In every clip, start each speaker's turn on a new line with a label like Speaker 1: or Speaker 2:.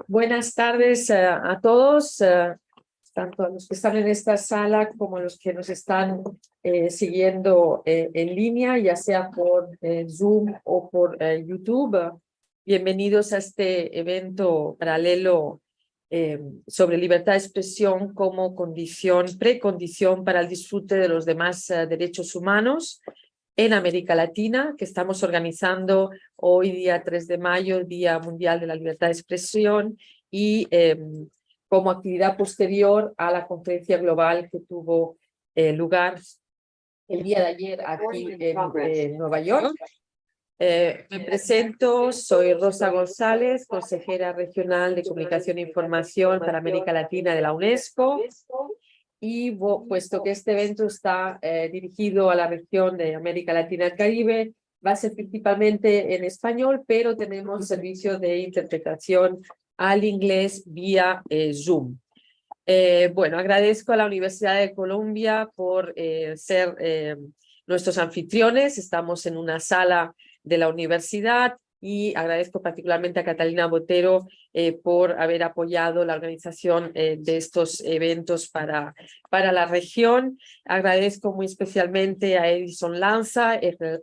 Speaker 1: Buenas tardes a todos, tanto a los que están en esta sala como a los que nos están siguiendo en línea, ya sea por Zoom o por YouTube. Bienvenidos a este evento paralelo sobre libertad de expresión como precondición para el disfrute de los demás derechos humanos en América Latina, que estamos organizando hoy, día 3 de mayo, Día Mundial de la Libertad de Expresión, y como actividad posterior a la conferencia global que tuvo lugar el día de ayer aquí en Nueva York. Me presento, soy Rosa González, consejera regional de Comunicación e Información para América Latina de la UNESCO. Y puesto que este evento está dirigido a la región de América Latina y el Caribe, va a ser principalmente en español, pero tenemos servicio de interpretación al inglés vía Zoom. Bueno, agradezco a la Universidad de Columbia por ser nuestros anfitriones. Estamos en una sala de la universidad y agradezco particularmente a Catalina Botero por haber apoyado la organización de estos eventos para la región. Agradezco muy especialmente a Edison Lanza,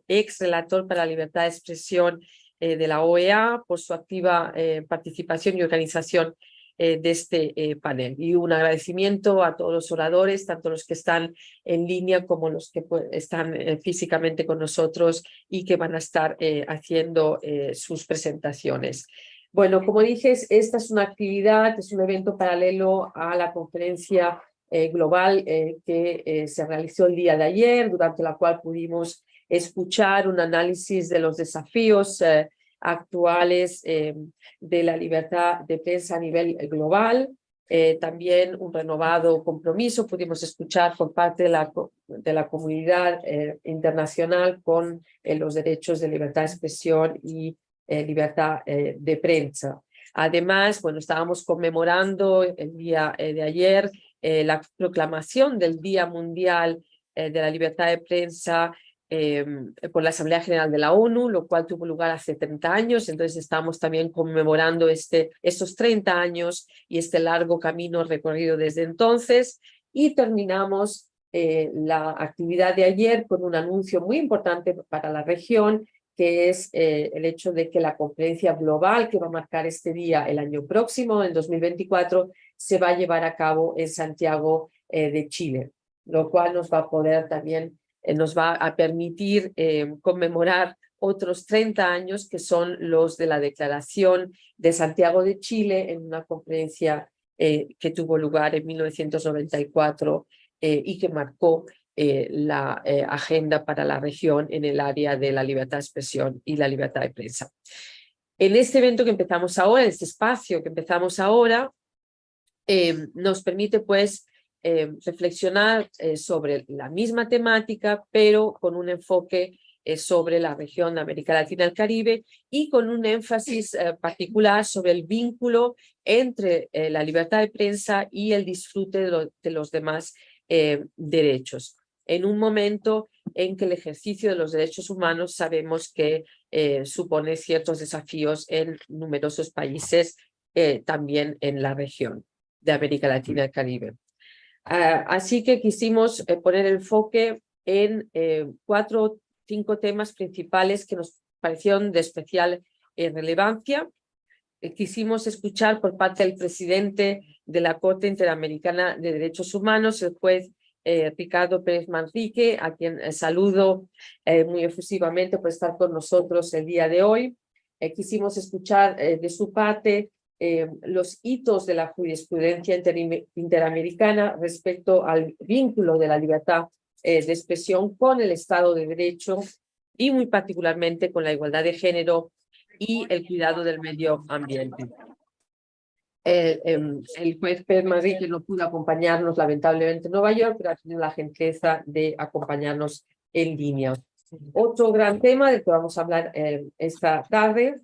Speaker 1: ex relator para la libertad de expresión de la OEA, por su activa participación y organización de este panel. Y un agradecimiento a todos los oradores, tanto los que están en línea como los que están físicamente con nosotros y que van a estar haciendo sus presentaciones. Bueno, como dije, esta es una actividad, es un evento paralelo a la conferencia global que se realizó el día de ayer, durante la cual pudimos escuchar un análisis de los desafíos actuales de la libertad de prensa a nivel global. También un renovado compromiso pudimos escuchar por parte de la comunidad internacional con los derechos de libertad de expresión y libertad de prensa. Además, bueno, estábamos conmemorando el día de ayer la proclamación del Día Mundial de la Libertad de Prensa por la Asamblea General de la ONU, lo cual tuvo lugar hace 30 años, entonces estamos también conmemorando estos 30 años y este largo camino recorrido desde entonces, y terminamos la actividad de ayer con un anuncio muy importante para la región, que es el hecho de que la conferencia global que va a marcar este día el año próximo, en 2024, se va a llevar a cabo en Santiago de Chile, lo cual nos va a poder también nos va a permitir conmemorar otros 30 años que son los de la Declaración de Santiago de Chile en una conferencia que tuvo lugar en 1994 y que marcó la agenda para la región en el área de la libertad de expresión y la libertad de prensa. En este evento que empezamos ahora, en este espacio que empezamos ahora, nos permite pues reflexionar sobre la misma temática, pero con un enfoque sobre la región de América Latina y el Caribe y con un énfasis particular sobre el vínculo entre la libertad de prensa y el disfrute de los demás derechos. En un momento en que el ejercicio de los derechos humanos sabemos que supone ciertos desafíos en numerosos países, también en la región de América Latina y el Caribe. Así que quisimos poner enfoque en 4 o 5 temas principales que nos parecieron de especial relevancia. Quisimos escuchar por parte del presidente de la Corte Interamericana de Derechos Humanos, el juez Ricardo Pérez Manrique, a quien saludo muy efusivamente por estar con nosotros el día de hoy. Quisimos escuchar de su parte los hitos de la jurisprudencia interamericana respecto al vínculo de la libertad de expresión con el Estado de Derecho y muy particularmente con la igualdad de género y el cuidado del medio ambiente. El juez Pérez Manrique no pudo acompañarnos lamentablemente en Nueva York, pero ha tenido la gentileza de acompañarnos en línea. Otro gran tema del que vamos a hablar esta tarde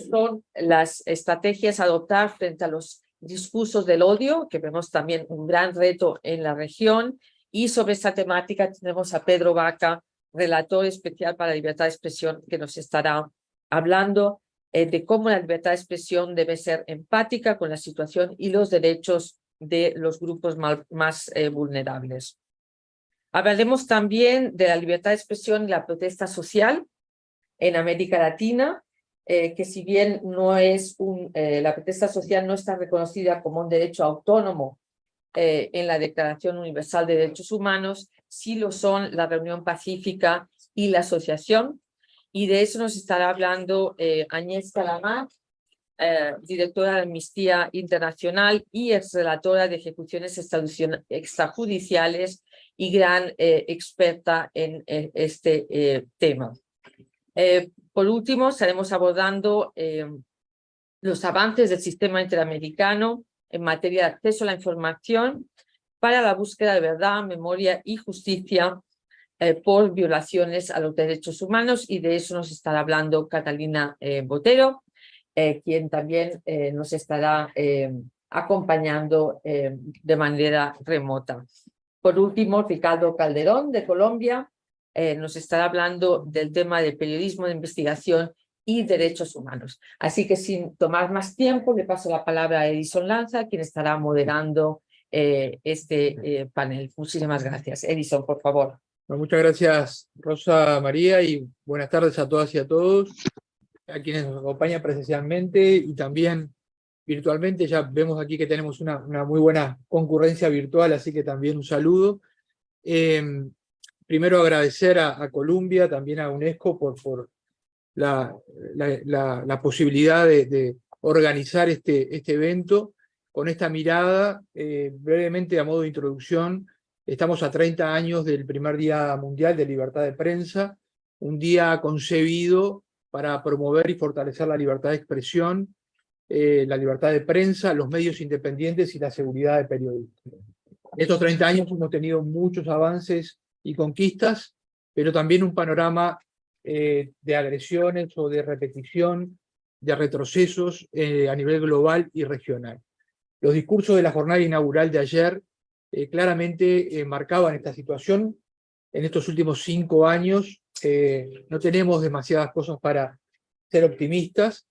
Speaker 1: son las estrategias a adoptar frente a los discursos del odio, que vemos también un gran reto en la región, y sobre esta temática tenemos a Pedro Vaca, relator especial para la libertad de expresión, que nos estará hablando. de cómo la libertad de expresión debe ser empática con la situación y los derechos de los grupos más vulnerables. Hablaremos también de la libertad de expresión y la protesta social en América Latina, que si bien no es la protesta social no está reconocida como un derecho autónomo en la Declaración Universal de Derechos Humanos, sí lo son la reunión pacífica y la asociación, y de eso nos estará hablando Agnès Calamat, directora de Amnistía Internacional y exrelatora de ejecuciones extrajudiciales y gran experta en este tema. Por último, estaremos abordando los avances del sistema interamericano en materia de acceso a la información para la búsqueda de verdad, memoria y justicia por violaciones a los derechos humanos, y de eso nos estará hablando Catalina Botero, quien también nos estará acompañando de manera remota. Por último, Ricardo Calderón, de Colombia, nos estará hablando del tema de periodismo de investigación y derechos humanos. Así que sin tomar más tiempo, le paso la palabra a Edison Lanza, quien estará moderando este panel. Muchísimas gracias. Edison, por favor.
Speaker 2: Bueno, muchas gracias, Rosa María, y buenas tardes a todas y a todos, a quienes nos acompañan presencialmente y también virtualmente. Ya vemos aquí que tenemos una muy buena concurrencia virtual, así que también un saludo. Primero agradecer a Columbia, también a UNESCO por la posibilidad de organizar este evento con esta mirada. Brevemente, a modo de introducción, estamos a 30 años del primer Día Mundial de Libertad de Prensa, un día concebido para promover y fortalecer la libertad de expresión, la libertad de prensa, los medios independientes y la seguridad de periodistas. Estos 30 años hemos tenido muchos avances y conquistas, pero también un panorama de agresiones o de repetición, de retrocesos a nivel global y regional. Los discursos de la jornada inaugural de ayer claramente marcaban esta situación. En estos últimos 5 años no tenemos demasiadas cosas para ser optimistas.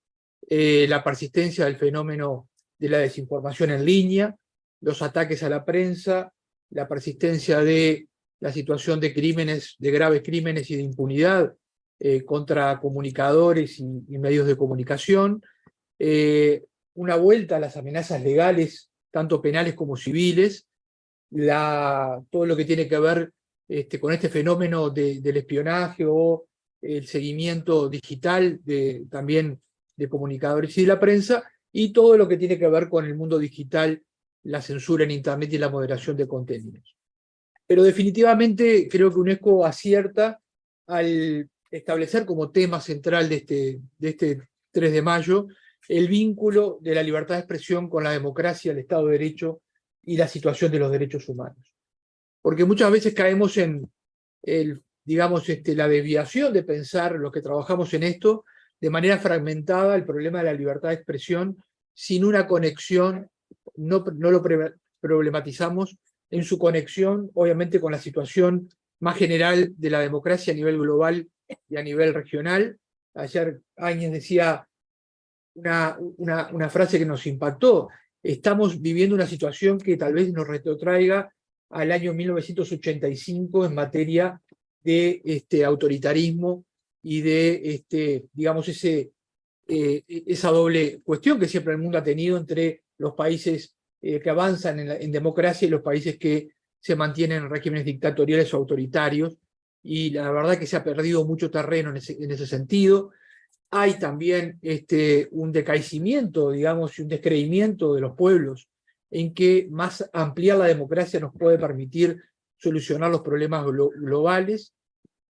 Speaker 2: La persistencia del fenómeno de la desinformación en línea, los ataques a la prensa, la persistencia de la situación de crímenes, de graves crímenes y de impunidad contra comunicadores y medios de comunicación, una vuelta a las amenazas legales, tanto penales como civiles, todo lo que tiene que ver con este fenómeno del espionaje o el seguimiento digital también de comunicadores y de la prensa, y todo lo que tiene que ver con el mundo digital, la censura en Internet y la moderación de contenidos. Pero definitivamente creo que UNESCO acierta al establecer como tema central de este 3 de mayo el vínculo de la libertad de expresión con la democracia, el Estado de Derecho y la situación de los derechos humanos. Porque muchas veces caemos en la desviación de pensar, los que trabajamos en esto, de manera fragmentada el problema de la libertad de expresión, sin una conexión, no lo problematizamos en su conexión, obviamente, con la situación más general de la democracia a nivel global y a nivel regional. Ayer Áñez decía una frase que nos impactó: estamos viviendo una situación que tal vez nos retrotraiga al año 1985 en materia de autoritarismo y de, digamos, esa doble cuestión que siempre el mundo ha tenido entre los países que avanzan en democracia y los países que se mantienen en regímenes dictatoriales o autoritarios, y la verdad que se ha perdido mucho terreno en ese sentido. Hay también un decaimiento, digamos, y un descreimiento de los pueblos en que más ampliar la democracia nos puede permitir solucionar los problemas globales.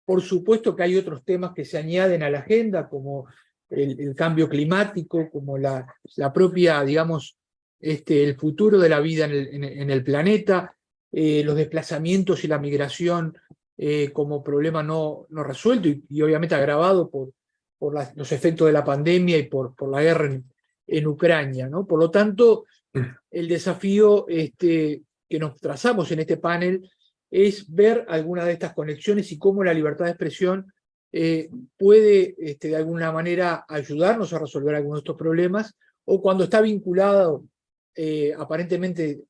Speaker 2: Por supuesto que hay otros temas que se añaden a la agenda, como el cambio climático, como la propia, digamos, el futuro de la vida en el planeta, los desplazamientos y la migración como problema no resuelto y obviamente agravado por los efectos de la pandemia y por la guerra en Ucrania, ¿no? Por lo tanto, el desafío que nos trazamos en este panel es ver algunas de estas conexiones y cómo la libertad de expresión puede de alguna manera ayudarnos a resolver algunos de estos problemas, o cuando está vinculado, aparentemente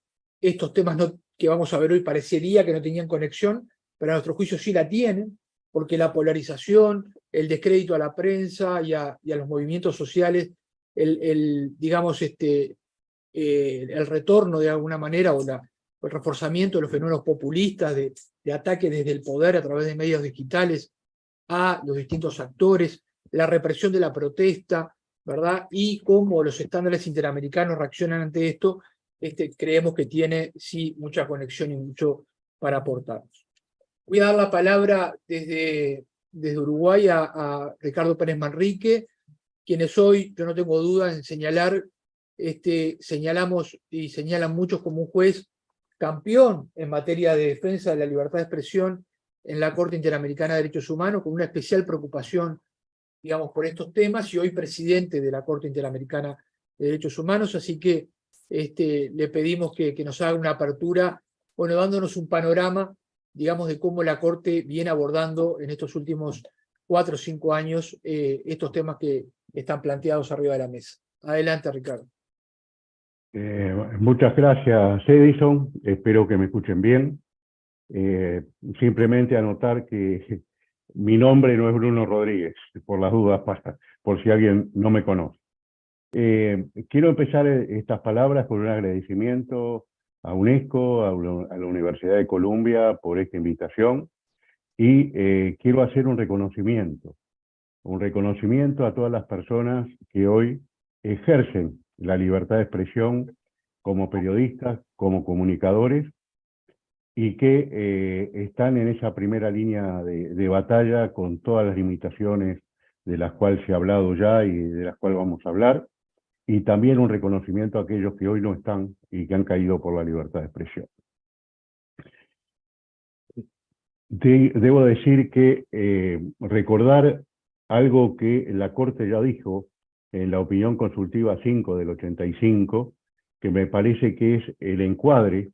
Speaker 2: estos temas que vamos a ver hoy parecería que no tenían conexión, pero a nuestro juicio sí la tienen, porque la polarización, el descrédito a la prensa y a los movimientos sociales, digamos, el retorno de alguna manera o el reforzamiento de los fenómenos populistas de ataque desde el poder a través de medios digitales a los distintos actores, la represión de la protesta, ¿verdad? Y cómo los estándares interamericanos reaccionan ante esto, creemos que tiene sí mucha conexión y mucho para aportarnos. Voy a dar la palabra desde Uruguay a Ricardo Pérez Manrique, quienes hoy, yo no tengo duda en señalar, señalamos y señalan muchos como un juez campeón en materia de defensa de la libertad de expresión en la Corte Interamericana de Derechos Humanos, con una especial preocupación, digamos, por estos temas, y hoy presidente de la Corte Interamericana de Derechos Humanos, así que le pedimos que nos haga una apertura, bueno, dándonos un panorama, digamos, de cómo la Corte viene abordando en estos últimos 4 o 5 años estos temas que están planteados arriba de la mesa. Adelante, Ricardo.
Speaker 3: Muchas gracias, Edison. Espero que me escuchen bien. Simplemente anotar que mi nombre no es Bruno Rodríguez, por las dudas, por si alguien no me conoce. Quiero empezar estas palabras con un agradecimiento a UNESCO, a la Universidad de Columbia por esta invitación, y quiero hacer un reconocimiento a todas las personas que hoy ejercen la libertad de expresión como periodistas, como comunicadores, y que están en esa primera línea de batalla con todas las limitaciones de las cuales se ha hablado ya y de las cuales vamos a hablar, y también un reconocimiento a aquellos que hoy no están y que han caído por la libertad de expresión. Debo decir que recordar algo que la Corte ya dijo en la opinión consultiva 5 del 85, que me parece que es el encuadre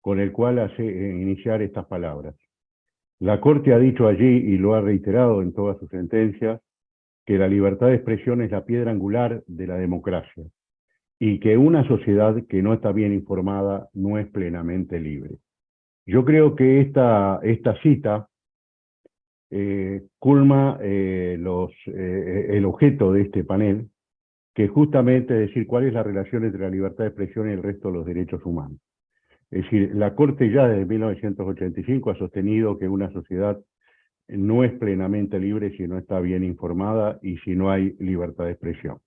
Speaker 3: con el cual iniciar estas palabras. La Corte ha dicho allí, y lo ha reiterado en todas sus sentencias, que la libertad de expresión es la piedra angular de la democracia, y que una sociedad que no está bien informada no es plenamente libre. Yo creo que esta cita culma el objeto de este panel, que es justamente decir cuál es la relación entre la libertad de expresión y el resto de los derechos humanos. Es decir, la Corte ya desde 1985 ha sostenido que una sociedad no es plenamente libre si no está bien informada y si no hay libertad de expresión.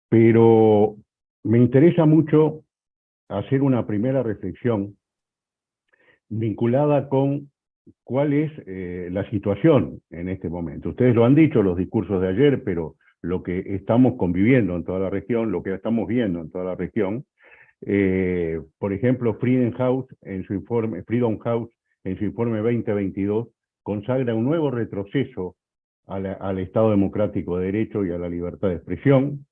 Speaker 3: Pero me interesa mucho hacer una primera reflexión vinculada con cuál es la situación en este momento. Ustedes lo han dicho, los discursos de ayer, pero lo que estamos conviviendo en toda la región, lo que estamos viendo en toda la región, por ejemplo, Freedom House en su informe 2022 consagra un nuevo retroceso al Estado Democrático de Derecho y a la libertad de expresión.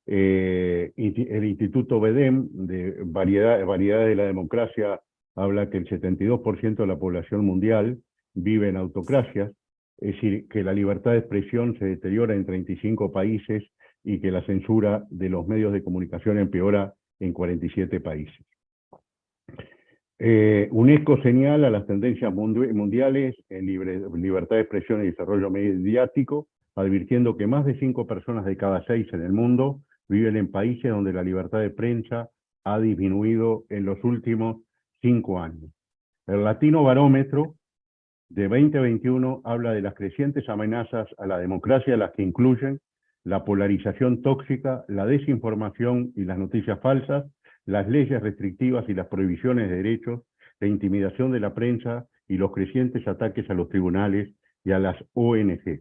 Speaker 3: El Instituto BEDEM, de variedad de la democracia, habla que el 72% de la población mundial vive en autocracias, es decir, que la libertad de expresión se deteriora en 35 países y que la censura de los medios de comunicación empeora en 47 países. UNESCO señala las tendencias mundiales en libertad de expresión y desarrollo mediático, advirtiendo que más de 5 personas de cada 6 en el mundo viven en países donde la libertad de prensa ha disminuido en los últimos 5 años. El Latino Barómetro de 2021 habla de las crecientes amenazas a la democracia, las que incluyen la polarización tóxica, la desinformación y las noticias falsas, las leyes restrictivas y las prohibiciones de derechos, la intimidación de la prensa y los crecientes ataques a los tribunales y a las ONG.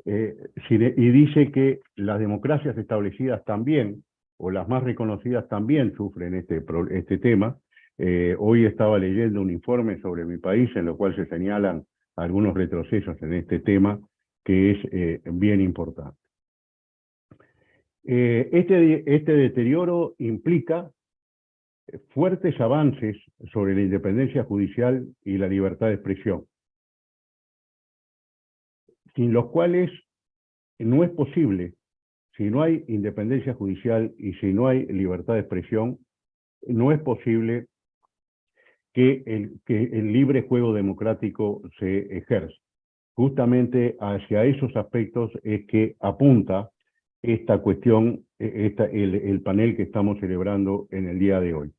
Speaker 3: Y dice que las democracias establecidas también, o las más reconocidas también, sufren este tema. Hoy estaba leyendo un informe sobre mi país en el cual se señalan algunos retrocesos en este tema, que es bien importante. Este deterioro implica fuertes avances sobre la independencia judicial y la libertad de expresión. sin los cuales no es posible, si no hay independencia judicial y si no hay libertad de expresión, no es posible que el libre juego democrático se ejerza. Justamente hacia esos aspectos es que apunta esta cuestión, el panel que estamos celebrando en el día de hoy.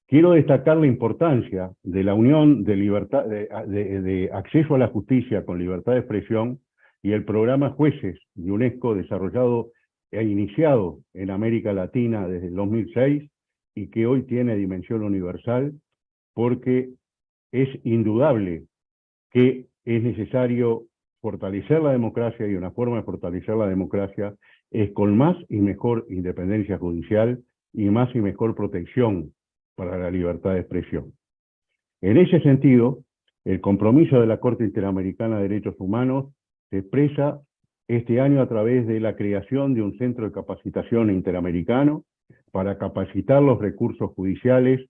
Speaker 3: Quiero destacar la importancia de la unión de libertad, de acceso a la justicia con libertad de expresión y el programa Jueces de UNESCO desarrollado e iniciado en América Latina desde el 2006 y que hoy tiene dimensión universal, porque es indudable que es necesario fortalecer la democracia, y una forma de fortalecer la democracia es con más y mejor independencia judicial y más y mejor protección para la libertad de expresión. En ese sentido, el compromiso de la Corte Interamericana de Derechos Humanos se expresa este año a través de la creación de un centro de capacitación interamericano para capacitar los recursos judiciales,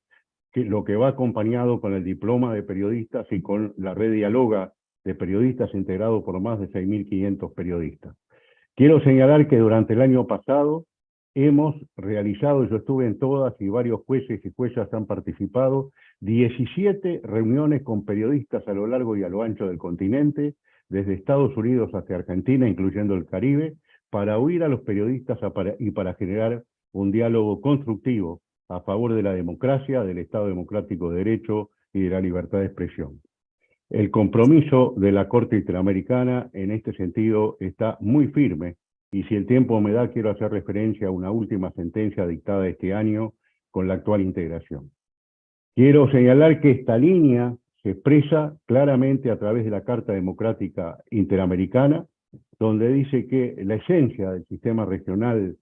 Speaker 3: lo que va acompañado con el diploma de periodistas y con la red Dialoga de periodistas integrado por más de 6.500 periodistas. Quiero señalar que durante el año pasado hemos realizado, yo estuve en todas y varios jueces y juezas han participado, 17 reuniones con periodistas a lo largo y a lo ancho del continente, desde Estados Unidos hasta Argentina, incluyendo el Caribe, para oír a los periodistas y para generar un diálogo constructivo a favor de la democracia, del Estado Democrático de Derecho y de la libertad de expresión. El compromiso de la Corte Interamericana en este sentido está muy firme, y si el tiempo me da, quiero hacer referencia a una última sentencia dictada este año con la actual integración. Quiero señalar que esta línea se expresa claramente a través de la Carta Democrática Interamericana, donde dice que la esencia del sistema regional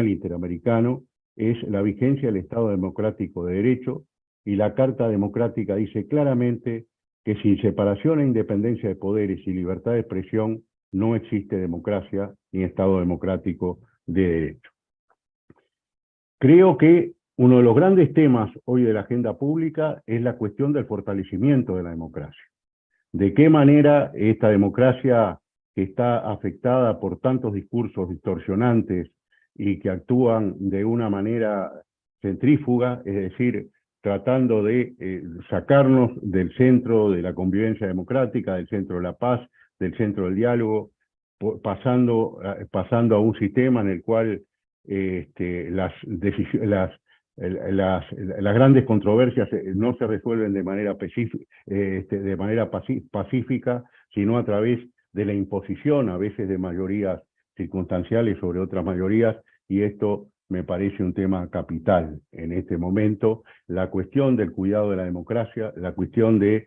Speaker 3: interamericano es la vigencia del Estado Democrático de Derecho, y la Carta Democrática dice claramente que sin separación e independencia de poderes y libertad de expresión no existe democracia ni Estado democrático de derecho. Creo que uno de los grandes temas hoy de la agenda pública es la cuestión del fortalecimiento de la democracia. ¿De qué manera esta democracia que está afectada por tantos discursos distorsionantes y que actúan de una manera centrífuga, es decir, tratando de sacarnos del centro de la convivencia democrática, del centro de la paz, del centro del diálogo, pasando a un sistema en el cual las grandes controversias no se resuelven de manera pacífica, sino a través de la imposición, a veces de mayorías circunstanciales sobre otras mayorías, y esto me parece un tema capital en este momento, la cuestión del cuidado de la democracia, la cuestión de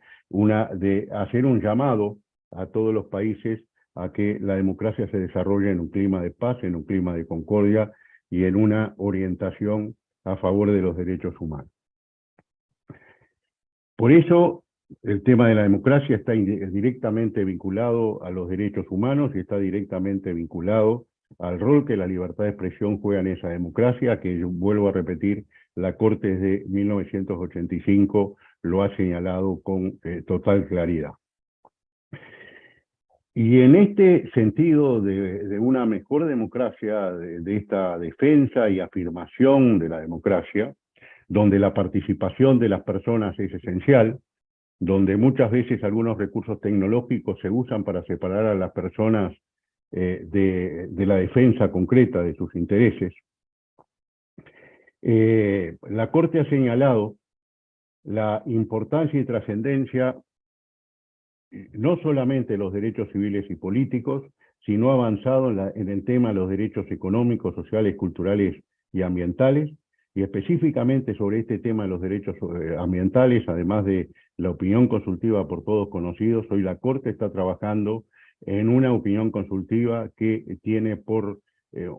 Speaker 3: hacer un llamado a todos los países a que la democracia se desarrolle en un clima de paz, en un clima de concordia y en una orientación a favor de los derechos humanos. Por eso, el tema de la democracia está directamente vinculado a los derechos humanos y está directamente vinculado al rol que la libertad de expresión juega en esa democracia, que yo vuelvo a repetir, la Corte desde 1985 lo ha señalado con total claridad. Y en este sentido de una mejor democracia, de esta defensa y afirmación de la democracia, donde la participación de las personas es esencial, donde muchas veces algunos recursos tecnológicos se usan para separar a las personas de la defensa concreta de sus intereses, la Corte ha señalado la importancia y trascendencia no solamente de los derechos civiles y políticos, sino ha avanzado en el tema de los derechos económicos, sociales, culturales y ambientales, y específicamente sobre este tema de los derechos ambientales, además de la opinión consultiva por todos conocidos, hoy la Corte está trabajando en una opinión consultiva que tiene por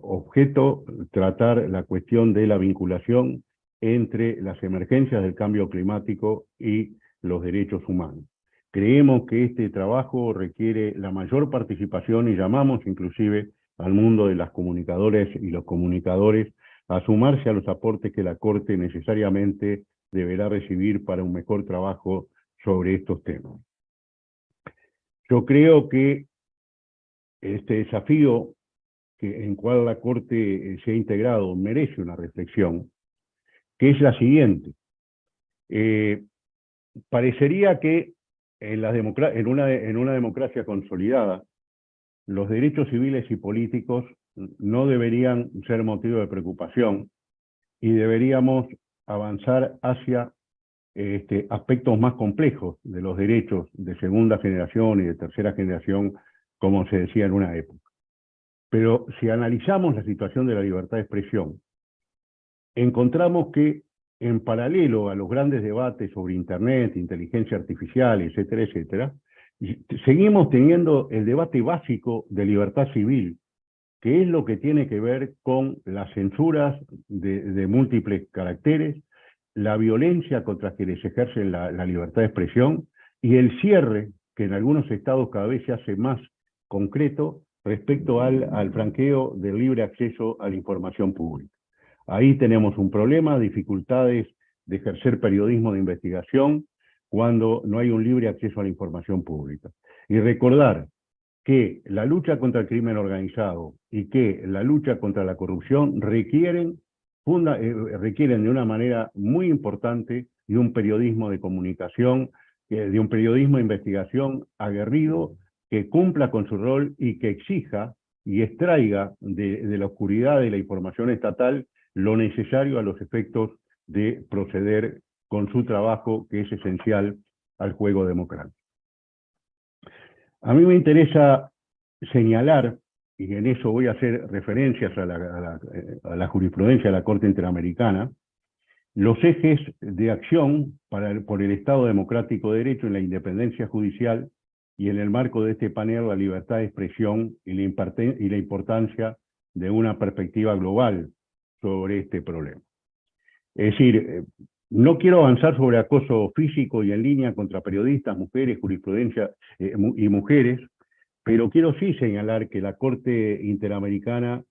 Speaker 3: objeto tratar la cuestión de la vinculación entre las emergencias del cambio climático y los derechos humanos. Creemos que este trabajo requiere la mayor participación y llamamos inclusive al mundo de las comunicadoras y los comunicadores a sumarse a los aportes que la Corte necesariamente deberá recibir para un mejor trabajo sobre estos temas. Yo creo que este desafío en cual la Corte se ha integrado merece una reflexión, que es la siguiente. Parecería que en una democracia consolidada, los derechos civiles y políticos no deberían ser motivo de preocupación y deberíamos avanzar hacia aspectos más complejos de los derechos de segunda generación y de tercera generación, como se decía en una época. Pero si analizamos la situación de la libertad de expresión, encontramos que en paralelo a los grandes debates sobre Internet, inteligencia artificial, etcétera, etcétera, seguimos teniendo el debate básico de libertad civil, que es lo que tiene que ver con las censuras de múltiples caracteres, la violencia contra quienes ejercen la libertad de expresión y el cierre, que en algunos estados cada vez se hace más concreto, respecto al franqueo del libre acceso a la información pública. Ahí tenemos un problema, dificultades de ejercer periodismo de investigación cuando no hay un libre acceso a la información pública. Y recordar que la lucha contra el crimen organizado y que la lucha contra la corrupción requieren de una manera muy importante de un periodismo de comunicación, de un periodismo de investigación aguerrido, que cumpla con su rol y que exija y extraiga de la oscuridad de la información estatal lo necesario a los efectos de proceder con su trabajo, que es esencial al juego democrático. A mí me interesa señalar, y en eso voy a hacer referencias a la jurisprudencia de la Corte Interamericana, los ejes de acción por el Estado Democrático de Derecho en la independencia judicial y en el marco de este panel la libertad de expresión y la importancia de una perspectiva global sobre este problema. Es decir, no quiero avanzar sobre acoso físico y en línea contra periodistas, mujeres, jurisprudencia y mujeres, pero quiero sí señalar que la Corte Interamericana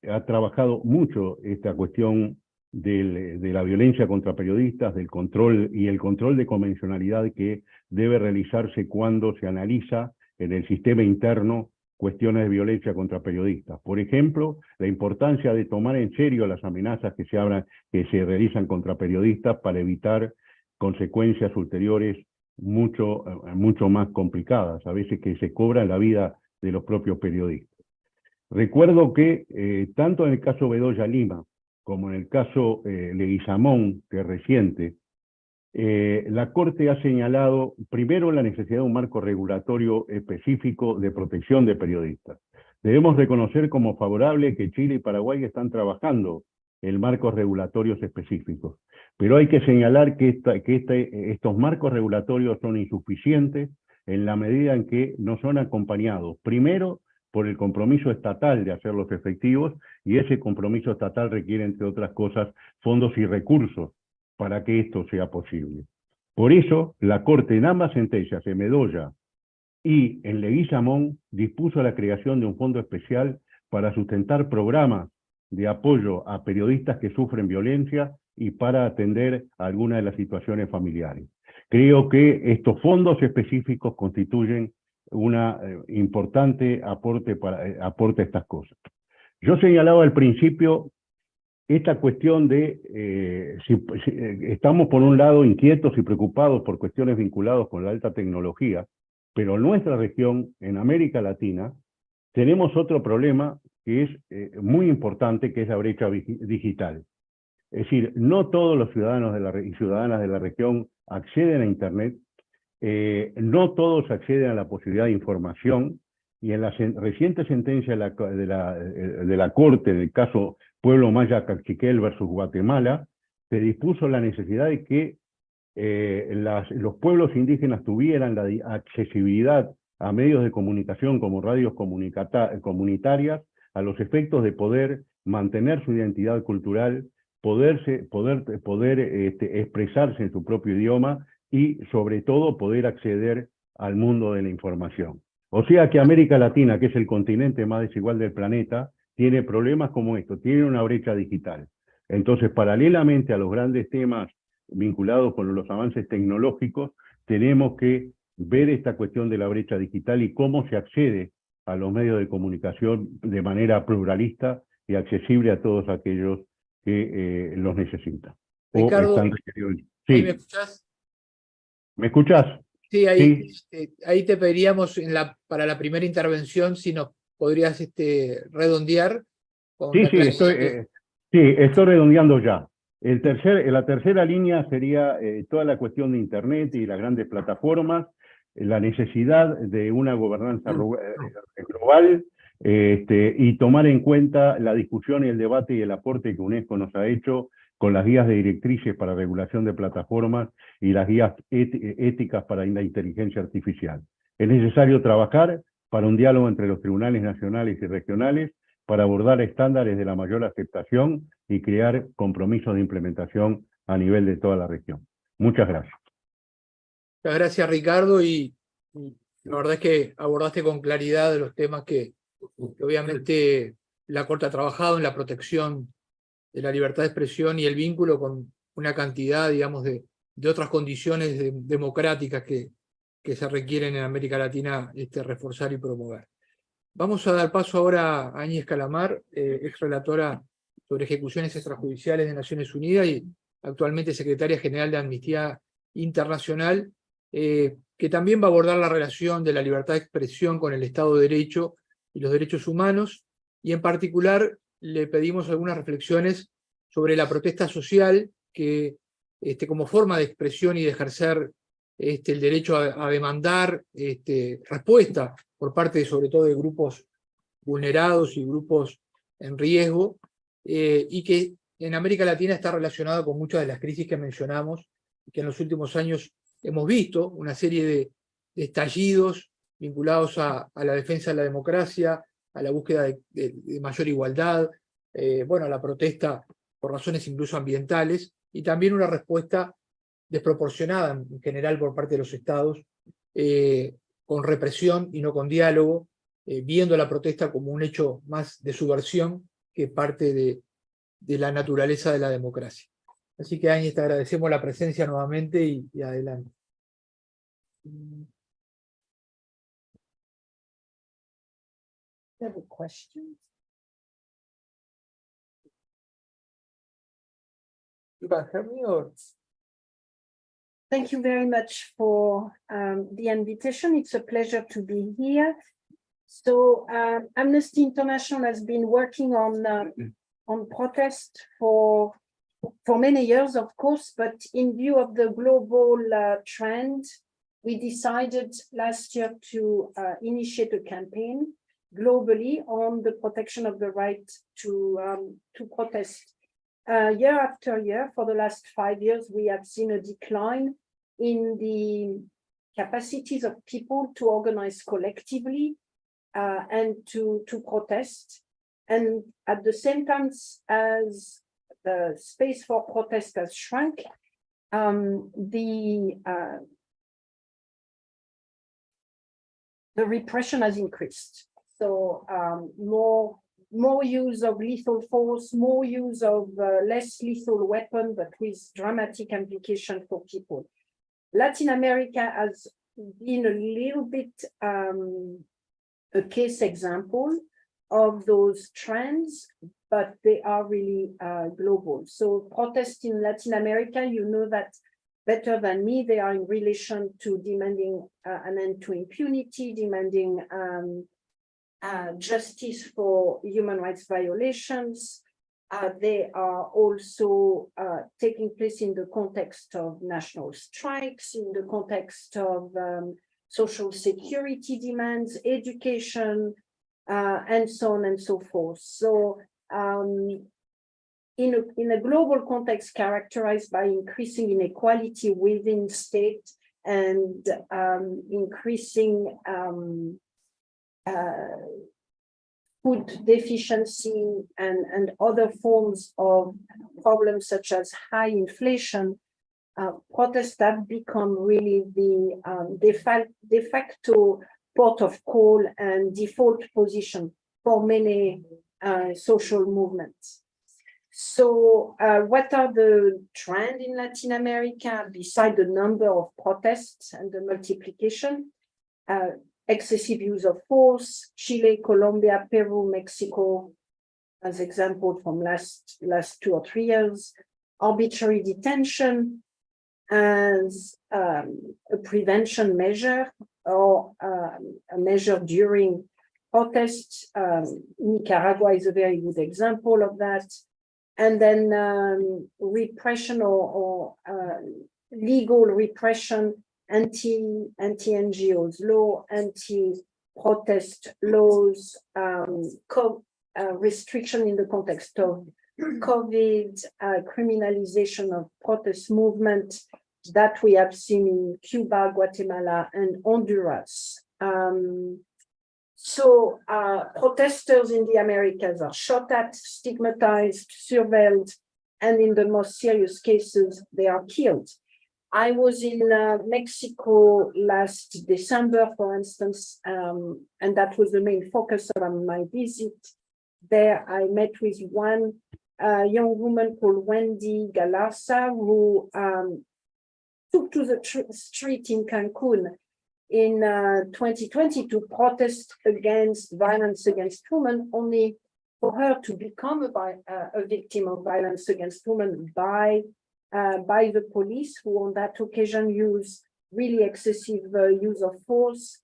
Speaker 3: ha trabajado mucho esta cuestión de la violencia contra periodistas, del control y el control de convencionalidad que debe realizarse cuando se analiza en el sistema interno cuestiones de violencia contra periodistas. Por ejemplo, la importancia de tomar en serio las amenazas que se realizan contra periodistas para evitar consecuencias ulteriores mucho más complicadas, a veces que se cobran la vida de los propios periodistas. Recuerdo que tanto en el caso Bedoya Lima como en el caso Leguizamón, que es reciente, la Corte ha señalado primero la necesidad de un marco regulatorio específico de protección de periodistas. Debemos reconocer como favorable que Chile y Paraguay están trabajando en marcos regulatorios específicos, pero hay que señalar que estos marcos regulatorios son insuficientes en la medida en que no son acompañados, primero, por el compromiso estatal de hacerlos efectivos, y ese compromiso estatal requiere, entre otras cosas, fondos y recursos para que esto sea posible. Por eso, la Corte en ambas sentencias, en Bedoya y en Leguizamón, dispuso la creación de un fondo especial para sustentar programas de apoyo a periodistas que sufren violencia y para atender algunas de las situaciones familiares. Creo que estos fondos específicos constituyen una importante aporte a estas cosas. Yo señalaba al principio esta cuestión de si estamos por un lado inquietos y preocupados por cuestiones vinculadas con la alta tecnología, pero en nuestra región, en América Latina, tenemos otro problema que es muy importante, que es la brecha digital. Es decir, no todos los ciudadanos y ciudadanas de la región acceden a Internet, no todos acceden a la posibilidad de información, y en la reciente sentencia de la Corte, en el caso Pueblo Maya Cachiquel versus Guatemala, se dispuso la necesidad de que los pueblos indígenas tuvieran la accesibilidad a medios de comunicación como radios comunitarias, a los efectos de poder mantener su identidad cultural, poder expresarse en su propio idioma y, sobre todo, poder acceder al mundo de la información. O sea que América Latina, que es el continente más desigual del planeta, tiene problemas como estos, tiene una brecha digital. Entonces, paralelamente a los grandes temas vinculados con los avances tecnológicos, tenemos que ver esta cuestión de la brecha digital y cómo se accede a los medios de comunicación de manera pluralista y accesible a todos aquellos que los necesitan.
Speaker 2: Ricardo,
Speaker 3: O están requeridos.
Speaker 2: ¿ahí
Speaker 3: Sí,
Speaker 2: me escuchás?
Speaker 3: ¿me escuchás?
Speaker 2: Sí, ahí,
Speaker 3: Sí,
Speaker 2: ahí te pediríamos para la primera intervención si nos podrías redondear con
Speaker 3: sí,
Speaker 2: la
Speaker 3: estoy redondeando ya. La tercera línea sería toda la cuestión de Internet y las grandes plataformas, la necesidad de una gobernanza global, y tomar en cuenta la discusión y el debate y el aporte que UNESCO nos ha hecho con las guías de directrices para regulación de plataformas y las guías éticas para la inteligencia artificial. Es necesario trabajar para un diálogo entre los tribunales nacionales y regionales para abordar estándares de la mayor aceptación y crear compromisos de implementación a nivel de toda la región. Muchas gracias.
Speaker 2: Muchas gracias, Ricardo, y la verdad es que abordaste con claridad los temas que obviamente la Corte ha trabajado en la protección de la libertad de expresión y el vínculo con una cantidad, digamos, de otras condiciones democráticas que se requieren en América Latina reforzar y promover. Vamos a dar paso ahora a Áñez Calamar, ex relatora sobre ejecuciones extrajudiciales de Naciones Unidas y actualmente secretaria general de Amnistía Internacional, que también va a abordar la relación de la libertad de expresión con el Estado de Derecho y los derechos humanos, y en particular le pedimos algunas reflexiones sobre la protesta social que, como forma de expresión y de ejercer el derecho a demandar respuesta por parte sobre todo de grupos vulnerados y grupos en riesgo, y que en América Latina está relacionado con muchas de las crisis que mencionamos, que en los últimos años hemos visto una serie de estallidos vinculados a la defensa de la democracia, a la búsqueda de mayor igualdad, bueno, a la protesta por razones incluso ambientales, y también una respuesta desproporcionada en general por parte de los estados, con represión y no con diálogo, viendo la protesta como un hecho más de subversión que parte de la naturaleza de la democracia. Así que, Áñez, te agradecemos la presencia nuevamente y adelante.
Speaker 1: Have a question?
Speaker 2: You can hear me or...
Speaker 4: Thank you very much for the invitation. It's a pleasure to be here. So Amnesty International has been working on protest for many years, of course, but in view of the global trend, we decided last year to initiate a campaign globally on the protection of the right to protest. Year after year, for the last 5 years, we have seen a decline in the capacities of people to organize collectively and to protest. And at the same time as the space for protest has shrunk, the repression has increased. So more use of lethal force, more use of less lethal weapon, but with dramatic implication for people. Latin America has been a little bit a case example of those trends, but they are really global. So protests in Latin America, you know that better than me, they are in relation to demanding an end to impunity, demanding justice for human rights violations. They are also taking place in the context of national strikes, in the context of social security demands, education, and so on and so forth. So in a global context characterized by increasing inequality within state and increasing food deficiency and other forms of problems such as high inflation, protests have become really the de facto port of call and default position for many social movements. So what are the trends in Latin America besides the number of protests and the multiplication? Excessive use of force, Chile, Colombia, Peru, Mexico, as example from last 2 or 3 years, arbitrary detention as a prevention measure or a measure during protests. Nicaragua is a very good example of that. And then repression or legal repression, anti-NGOs law, anti-protest laws, restriction in the context of COVID, criminalization of protest movement that we have seen in Cuba, Guatemala, and Honduras. So protesters in the Americas are shot at, stigmatized, surveilled, and in the most serious cases, they are killed. I was in Mexico last December, for instance, and that was the main focus of my visit. There, I met with one young woman called Wendy Galarza, who took to the street in Cancun in 2020 to protest against violence against women, only for her to become a victim of violence against women by the police, who on that occasion used really excessive use of force.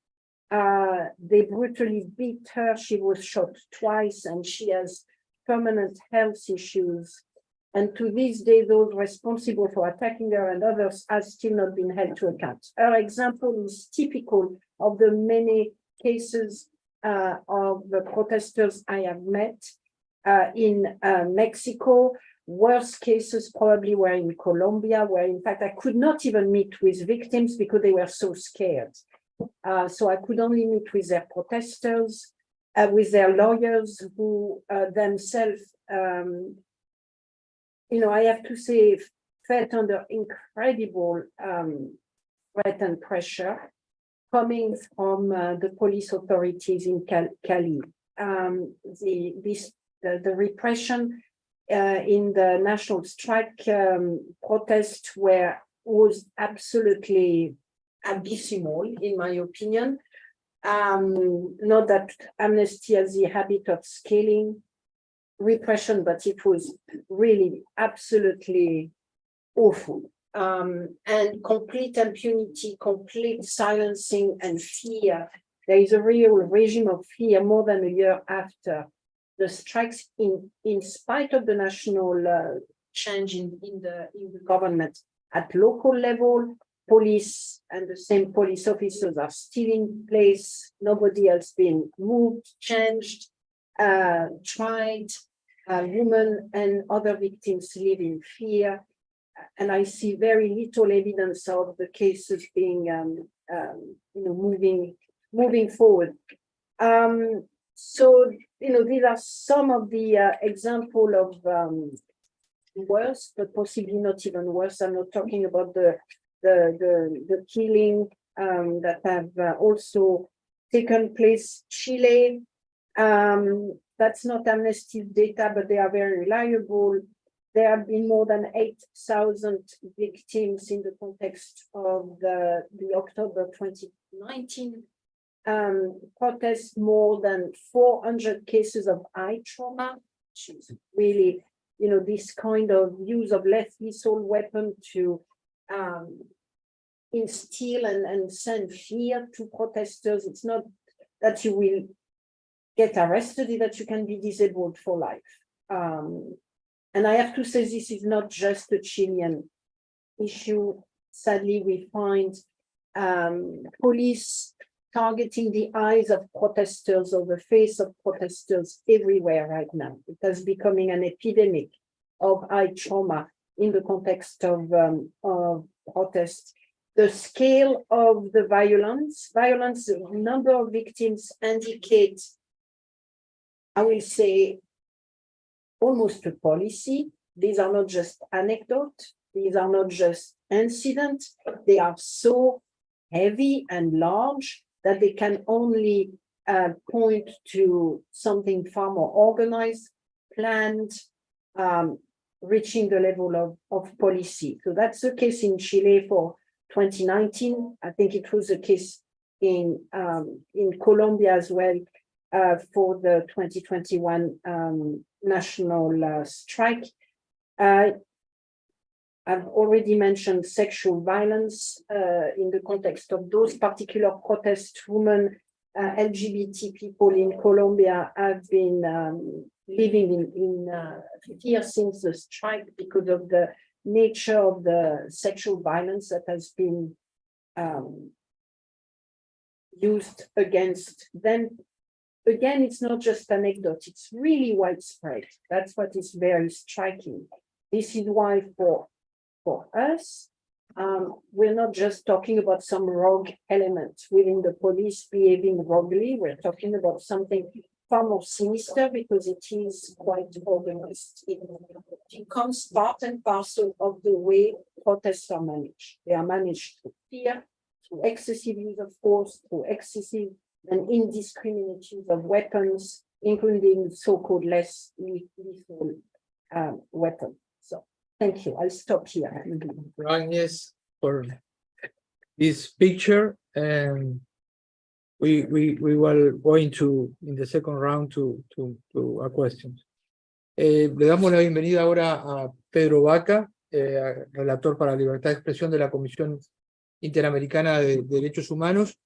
Speaker 4: They brutally beat her. She was shot twice, and she has permanent health issues. And to this day, those responsible for attacking her and others have still not been held to account. Her example is typical of the many cases of the protesters I have met in Mexico. Worst cases probably were in Colombia, where in fact I could not even meet with victims because they were so scared. So I could only meet with their protesters, with their lawyers who themselves, I have to say, felt under incredible threat and pressure coming from the police authorities in Cali. The repression in the national strike protest was absolutely abysmal, in my opinion. Not that Amnesty has the habit of scaling repression, but it was really absolutely awful. And complete impunity, complete silencing and fear. There is a real regime of fear more than a year after the strikes, in spite of the national change in the government. At local level, police and the same police officers are still in place. Nobody has been moved, changed, tried. Women and other victims live in fear. And I see very little evidence of the cases being, moving forward. So, these are some of the example of worse, but possibly not even worse. I'm not talking about the killing that have also taken place. Chile, that's not Amnesty's data, but they are very reliable. There have been more than 8,000 victims in the context of the October 2019 protests, more than 400 cases of eye trauma, which is really, this kind of use of lethal weapon to instill and send fear to protesters. It's not that you will get arrested, it's that you can be disabled for life. And I have to say, this is not just a Chilean issue. Sadly, we find police targeting the eyes of protesters or the face of protesters everywhere right now. It is becoming an epidemic of eye trauma in the context of protests. The scale of the violence, the number of victims indicate, I will say, almost a policy. These are not just anecdotes. These are not just incidents. They are so heavy and large that they can only point to something far more organized, planned, reaching the level of policy. So that's the case in Chile for 2019. I think it was the case in Colombia as well for the 2021 national strike. I've already mentioned sexual violence in the context of those particular protests. Women, LGBT people in Colombia have been living in fear since the strike because of the nature of the sexual violence that has been used against them. Again, it's not just anecdote, it's really widespread. That's what is very striking. This is why for us, we're not just talking about some rogue element within the police behaving roguely. We're talking about something far more sinister because it is quite organized. It becomes part and parcel of the way protests are managed. They are managed through fear, through excessive use of force, through excessive and indiscriminate use of weapons, including so-called less lethal weapons. So thank you. I'll stop here.
Speaker 2: Agnes, for this picture, and we will go into in the second round to our questions. Le damos la bienvenida ahora a Pedro Vaca, relator para la libertad de expresión de la Comisión Interamericana de Derechos Humanos.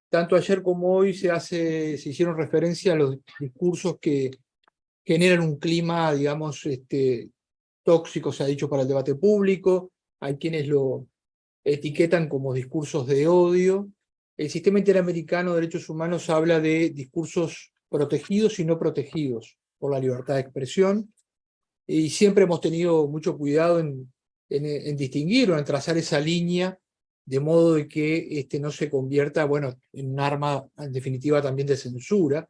Speaker 2: Tanto ayer como hoy se hicieron referencia a los discursos que generan un clima, digamos, tóxico, se ha dicho, para el debate público. Hay quienes lo etiquetan como discursos de odio. El Sistema Interamericano de Derechos Humanos habla de discursos protegidos y no protegidos por la libertad de expresión, y siempre hemos tenido mucho cuidado en distinguir o en trazar esa línea de modo de que no se convierta, bueno, en un arma, en definitiva, también de censura.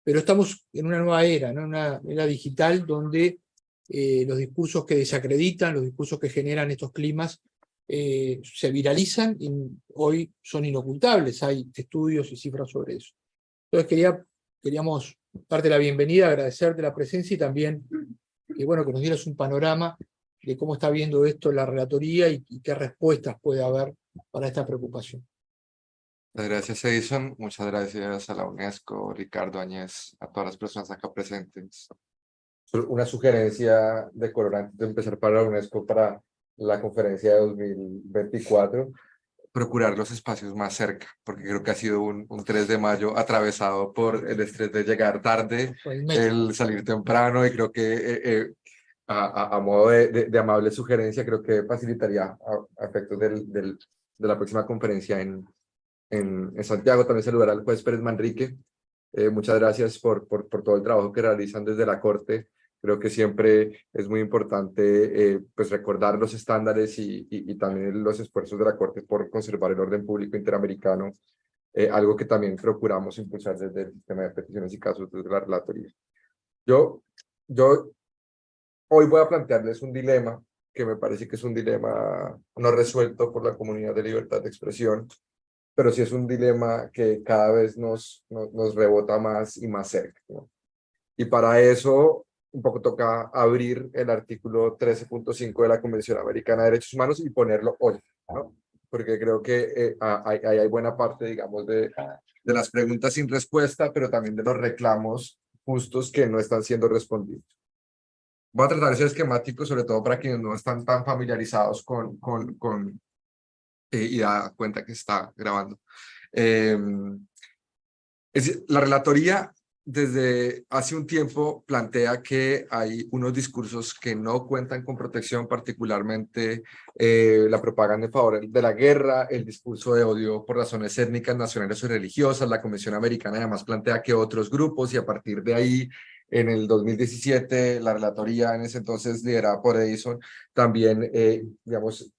Speaker 2: Pero estamos en una nueva era, ¿no? Una era digital donde los discursos que desacreditan, los discursos que generan estos climas, se viralizan y hoy son inocultables. Hay estudios y cifras sobre eso. Entonces queríamos darte la bienvenida, agradecerte la presencia y también que nos dieras un panorama de cómo está viendo esto la relatoría y qué respuestas puede haber para esta preocupación.
Speaker 5: Muchas gracias, Edison. Muchas gracias a la UNESCO, Ricardo, Áñez, a todas las personas acá presentes. Una sugerencia de color antes de empezar para la UNESCO para la conferencia de 2024, procurar los espacios más cerca, porque creo que ha sido un 3 de mayo atravesado por el estrés de llegar tarde, el salir temprano, y creo que a modo de amable sugerencia, creo que facilitaría a efectos de la próxima conferencia en Santiago. También saludar al juez Pérez Manrique. Muchas gracias por todo el trabajo que realizan desde la Corte. Creo que siempre es muy importante pues recordar los estándares y también los esfuerzos de la Corte por conservar el orden público interamericano, algo que también procuramos impulsar desde el sistema de peticiones y casos desde la relatoría. Yo hoy voy a plantearles un dilema que me parece que es un dilema no resuelto por la comunidad de libertad de expresión, pero sí es un dilema que cada vez nos rebota más y más cerca, ¿no? Y para eso un poco toca abrir el artículo 13.5 de la Convención Americana de Derechos Humanos y ponerlo hoy, ¿no? Porque creo que hay buena parte, digamos, de las preguntas sin respuesta, pero también de los reclamos justos que no están siendo respondidos. Voy a tratar de ser esquemático, sobre todo para quienes no están tan familiarizados y da cuenta que está grabando. La relatoría desde hace un tiempo plantea que hay unos discursos que no cuentan con protección, particularmente la propaganda en favor de la guerra, el discurso de odio por razones étnicas, nacionales o religiosas. La Convención Americana además plantea que otros grupos, y a partir de ahí, en el 2017, la relatoría en ese entonces liderada por Edison, también, digamos,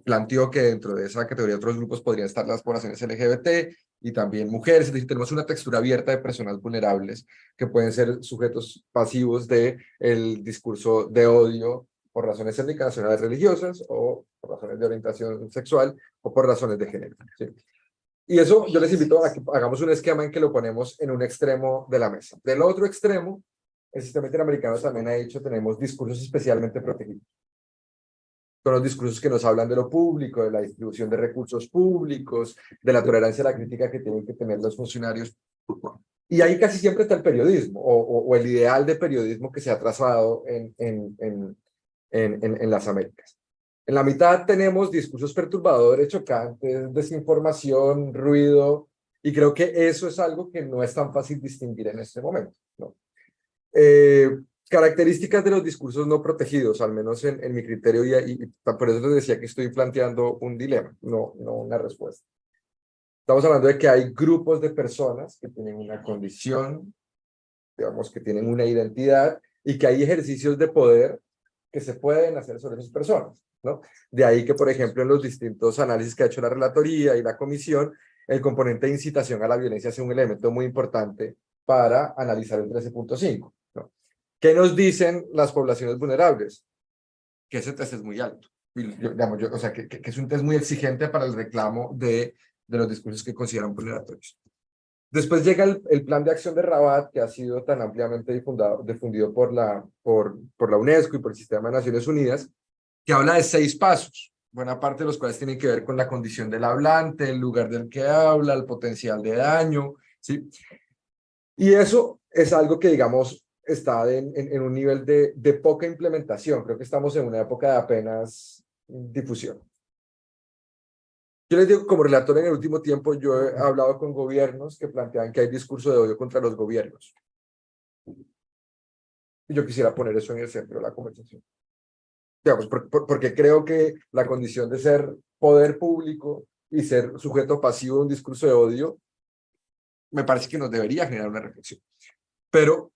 Speaker 5: planteó que dentro de esa categoría de otros grupos podrían estar las poblaciones LGBT y también mujeres. Es decir, tenemos una textura abierta de personas vulnerables que pueden ser sujetos pasivos del discurso de odio por razones étnicas, nacionales, religiosas, o por razones de orientación sexual, o por razones de género, ¿sí? Y eso yo les invito a que hagamos un esquema en que lo ponemos en un extremo de la mesa. Del otro extremo el sistema interamericano también ha dicho, tenemos discursos especialmente protegidos. Son los discursos que nos hablan de lo público, de la distribución de recursos públicos, de la tolerancia a la crítica que tienen que tener los funcionarios. Y ahí casi siempre está el periodismo, o el ideal de periodismo que se ha trazado en las Américas. En la mitad tenemos discursos perturbadores, chocantes, desinformación, ruido, y creo que eso es algo que no es tan fácil distinguir en este momento, ¿no? Características de los discursos no protegidos, al menos en mi criterio, y por eso les decía que estoy planteando un dilema, no una respuesta. Estamos hablando de que hay grupos de personas que tienen una condición, digamos, que tienen una identidad, y que hay ejercicios de poder que se pueden hacer sobre esas personas, ¿no? De ahí que, por ejemplo, en los distintos análisis que ha hecho la relatoría y la comisión, el componente de incitación a la violencia es un elemento muy importante para analizar el 13.5, ¿no? ¿Qué nos dicen las poblaciones vulnerables? Que ese test es muy alto. O sea, que es un test muy exigente para el reclamo de los discursos que consideran vulneratorios. Después llega el plan de acción de Rabat, que ha sido tan ampliamente difundido por la UNESCO y por el Sistema de Naciones Unidas, que habla de 6 pasos, buena parte de los cuales tienen que ver con la condición del hablante, el lugar del que habla, el potencial de daño, ¿sí? Y eso es algo que, digamos, está en un nivel de poca implementación. Creo que estamos en una época de apenas difusión. Yo les digo, como relator en el último tiempo, yo he hablado con gobiernos que plantean que hay discurso de odio contra los gobiernos. Y yo quisiera poner eso en el centro de la conversación. Digamos, porque creo que la condición de ser poder público y ser sujeto pasivo de un discurso de odio, me parece que nos debería generar una reflexión. Pero,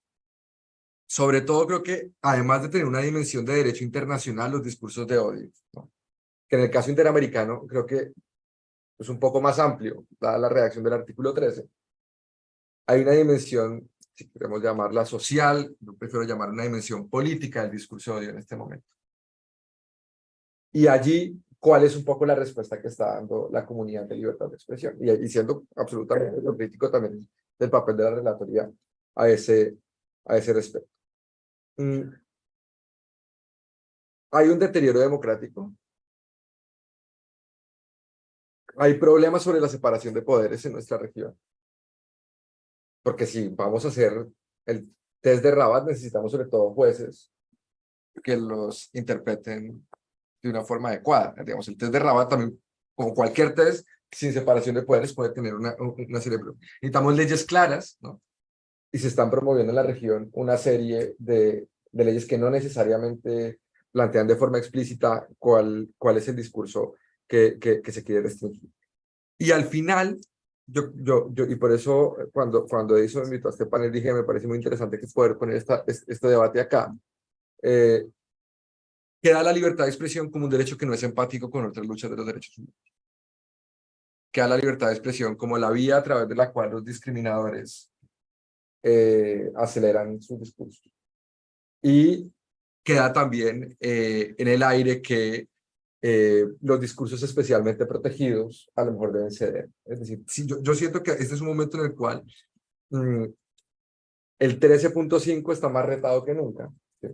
Speaker 5: sobre todo, creo que además de tener una dimensión de derecho internacional, los discursos de odio, ¿no? Que en el caso interamericano, creo que es un poco más amplio, dada la redacción del artículo 13. Hay una dimensión, si queremos llamarla social, yo prefiero llamar una dimensión política del discurso de odio en este momento. Y allí, ¿cuál es un poco la respuesta que está dando la comunidad de libertad de expresión? Y siendo absolutamente crítico también del papel de la relatoría a ese respecto. Hay un deterioro democrático. Hay problemas sobre la separación de poderes en nuestra región. Porque si vamos a hacer el test de Rabat, necesitamos sobre todo jueces que los interpreten de una forma adecuada. Digamos, el test de Rabat también, como cualquier test, sin separación de poderes puede tener una serie de problemas. Necesitamos leyes claras, ¿no? Y se están promoviendo en la región una serie de leyes que no necesariamente plantean de forma explícita cuál es el discurso que se quiere restringir. Y al final, y por eso cuando Edison me invitó a este panel, dije, me parece muy interesante que poder poner este debate acá. Queda la libertad de expresión como un derecho que no es empático con otras luchas de los derechos humanos. Queda la libertad de expresión como la vía a través de la cual los discriminadores aceleran sus discursos. Y queda también en el aire que los discursos especialmente protegidos a lo mejor deben ceder. Es decir, yo siento que este es un momento en el cual el 13.5 está más retado que nunca. ¿Sí?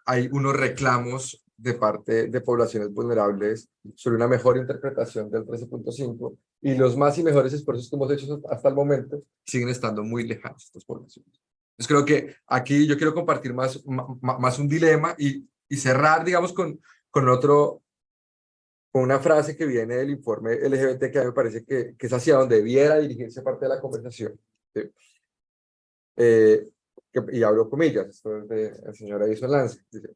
Speaker 5: Hay unos reclamos de parte de poblaciones vulnerables sobre una mejor interpretación del 13.5 y los más y mejores esfuerzos que hemos hecho hasta el momento siguen estando muy lejanos estas poblaciones. Entonces creo que aquí yo quiero compartir más un dilema y cerrar, digamos, con una frase que viene del informe LGBT que a mí me parece que es hacia donde debiera dirigirse parte de la conversación. ¿Sí? Y abro comillas, esto es del señor Edison Lance, dice,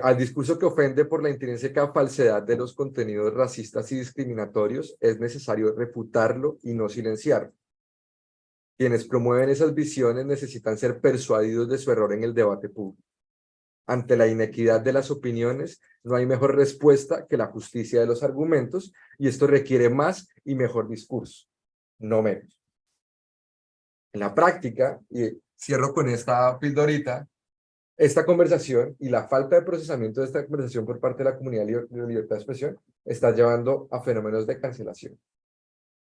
Speaker 5: al discurso que ofende por la intrínseca falsedad de los contenidos racistas y discriminatorios es necesario refutarlo y no silenciarlo. Quienes promueven esas visiones necesitan ser persuadidos de su error en el debate público. Ante la inequidad de las opiniones, no hay mejor respuesta que la justicia de los argumentos, y esto requiere más y mejor discurso, no menos. En la práctica, y cierro con esta pildorita, esta conversación y la falta de procesamiento de esta conversación por parte de la comunidad de libertad de expresión está llevando a fenómenos de cancelación.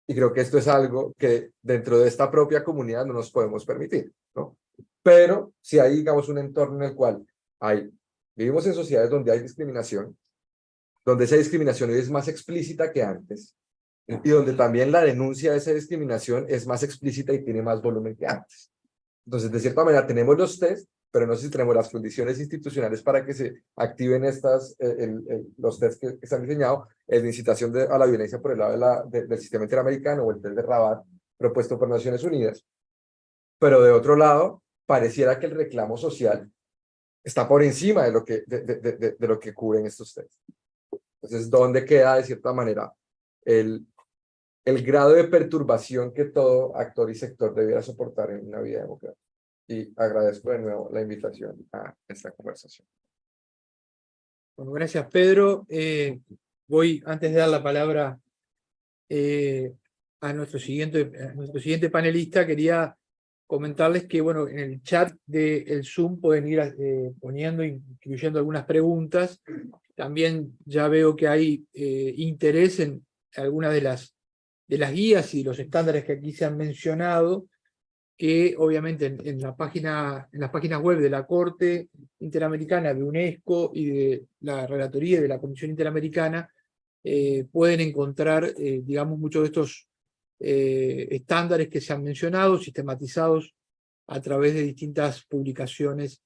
Speaker 5: Y creo que esto es algo que dentro de esta propia comunidad no nos podemos permitir, ¿no? pero si hay, digamos, un entorno en el cual vivimos en sociedades donde hay discriminación, donde esa discriminación es más explícita que antes, y donde también la denuncia de esa discriminación es más explícita y tiene más volumen que antes. Entonces, de cierta manera, tenemos los test, pero no sé si tenemos las condiciones institucionales para que se activen los test que se han diseñado, el de incitación a la violencia por el lado del sistema interamericano o el test de Rabat propuesto por Naciones Unidas. Pero de otro lado, pareciera que el reclamo social está por encima de lo que cubren estos test. Entonces, ¿dónde queda de cierta manera el grado de perturbación que todo actor y sector debiera soportar en una vida democrática? Y agradezco de nuevo la invitación a esta conversación.
Speaker 2: Bueno, gracias, Pedro. Voy, antes de dar la palabra a nuestro siguiente panelista, quería comentarles que, bueno, en el chat del Zoom pueden ir poniendo, incluyendo algunas preguntas. También ya veo que hay interés en algunas de las guías y los estándares que aquí se han mencionado, que obviamente en las páginas web de la Corte Interamericana, de UNESCO y de la Relatoría de la Comisión Interamericana pueden encontrar, digamos, muchos de estos estándares que se han mencionado, sistematizados a través de distintas publicaciones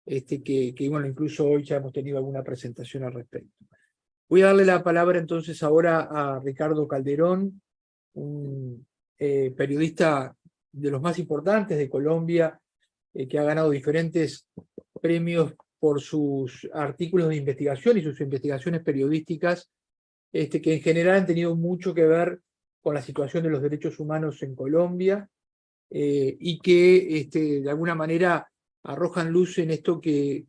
Speaker 2: que, bueno, incluso hoy ya hemos tenido alguna presentación al respecto. Voy a darle la palabra entonces ahora a Ricardo Calderón, un periodista de los más importantes de Colombia, que ha ganado diferentes premios por sus artículos de investigación y sus investigaciones periodísticas, que en general han tenido mucho que ver con la situación de los derechos humanos en Colombia, y que de alguna manera arrojan luz en esto que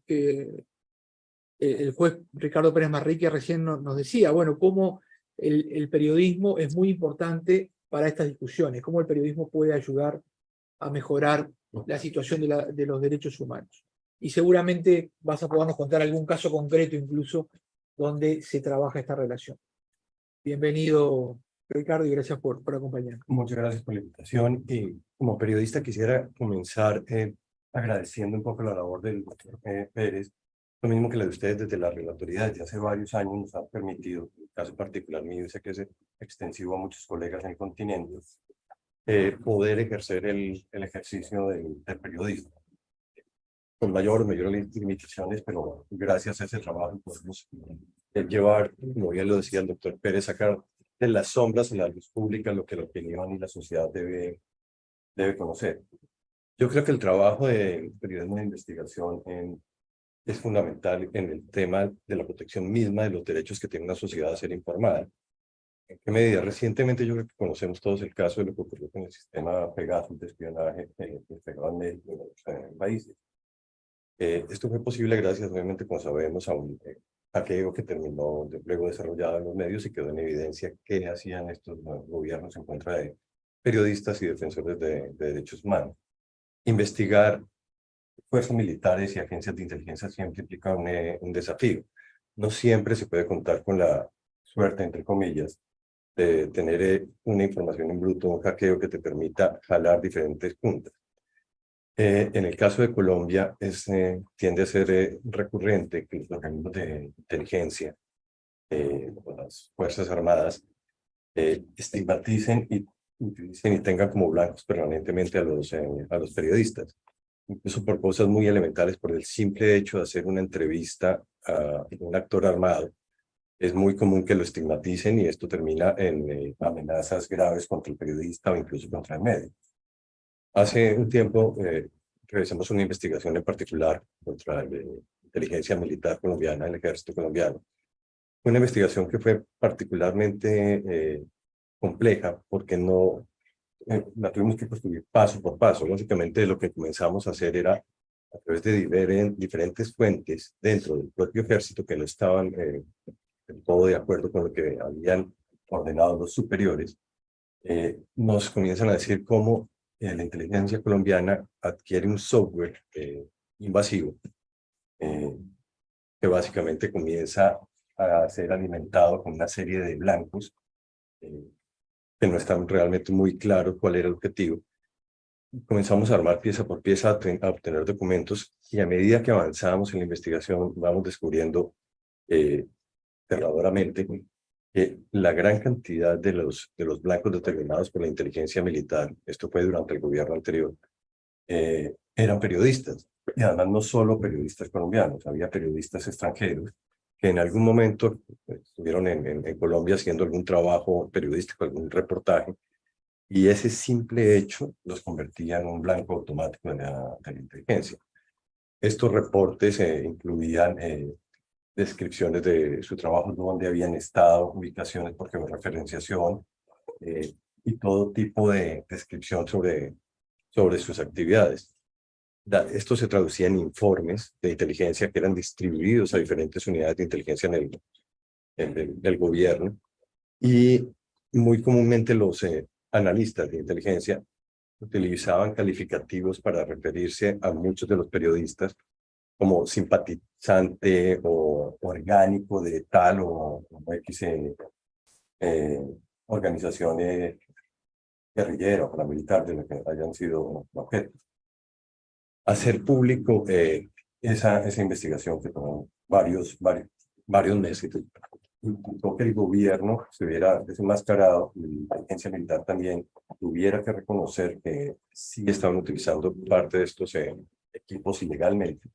Speaker 2: el juez Ricardo Pérez Manrique recién nos decía, bueno, cómo el periodismo es muy importante para estas discusiones, cómo el periodismo puede ayudar a mejorar la situación de los derechos humanos. Y seguramente vas a podernos contar algún caso concreto incluso donde se trabaja esta relación. Bienvenido, Ricardo, y gracias por acompañarnos.
Speaker 6: Muchas gracias por la invitación. Y como periodista quisiera comenzar agradeciendo un poco la labor del doctor Pérez, lo mismo que la de ustedes desde la relatoría desde hace varios años nos ha permitido, en el caso particular mío, sé que es extensivo a muchos colegas en el continente, poder ejercer el ejercicio del periodismo. Con mayor o menores limitaciones, pero gracias a ese trabajo podemos llevar, como ya lo decía el doctor Pérez, sacar de las sombras a la luz pública lo que la opinión y la sociedad debe conocer. Yo creo que el trabajo de periodismo de investigación es fundamental en el tema de la protección misma de los derechos que tiene una sociedad a ser informada. ¿En qué medida? Recientemente yo creo que conocemos todos el caso de lo que ocurrió con el sistema Pegasus de espionaje desplegado en México y en países. Esto fue posible gracias, obviamente, como sabemos, a un hackeo que terminó luego desarrollado en los medios y quedó en evidencia qué hacían estos gobiernos en contra de periodistas y defensores de derechos humanos. Investigar fuerzas militares y agencias de inteligencia siempre implica un desafío. No siempre se puede contar con la suerte, entre comillas, de tener una información en bruto, un hackeo que te permita jalar diferentes puntas. En el caso de Colombia, tiende a ser recurrente que los organismos de inteligencia, las Fuerzas Armadas, estigmaticen y utilicen y tengan como blancos permanentemente a los periodistas. Incluso por cosas muy elementales, por el simple hecho de hacer una entrevista a un actor armado, es muy común que lo estigmaticen y esto termina en amenazas graves contra el periodista o incluso contra el medio. Hace un tiempo realizamos una investigación en particular contra la inteligencia militar colombiana, el ejército colombiano. Una investigación que fue particularmente compleja porque la tuvimos que construir paso por paso. Básicamente lo que comenzamos a hacer era a través de diferentes fuentes dentro del propio ejército que no estaban del todo de acuerdo con lo que habían ordenado los superiores, nos comienzan a decir cómo la inteligencia colombiana adquiere un software invasivo que básicamente comienza a ser alimentado con una serie de blancos que no están realmente muy claros cuál era el objetivo. comenzamos a armar pieza por pieza, a obtener documentos, y a medida que avanzamos en la investigación vamos descubriendo aterradoramente que la gran cantidad de los blancos determinados por la inteligencia militar, esto fue durante el gobierno anterior, eran periodistas, y además no solo periodistas colombianos, había periodistas extranjeros que en algún momento estuvieron en Colombia haciendo algún trabajo periodístico, algún reportaje, y ese simple hecho los convertía en un blanco automático de la inteligencia. Estos reportes incluían descripciones de su trabajo, dónde habían estado, ubicaciones por georreferenciación, y todo tipo de descripción sobre sus actividades. Esto se traducía en informes de inteligencia que eran distribuidos a diferentes unidades de inteligencia en el gobierno, y muy comúnmente los analistas de inteligencia utilizaban calificativos para referirse a muchos de los periodistas como simpatizante o orgánico de tal o X organizaciones guerrillera o paramilitar de lo que hayan sido objeto. Hacer público esa investigación que tomó varios meses, implicó que el gobierno se hubiera desenmascarado, y la inteligencia militar también tuviera que reconocer que sí estaban utilizando parte de estos equipos ilegalmente.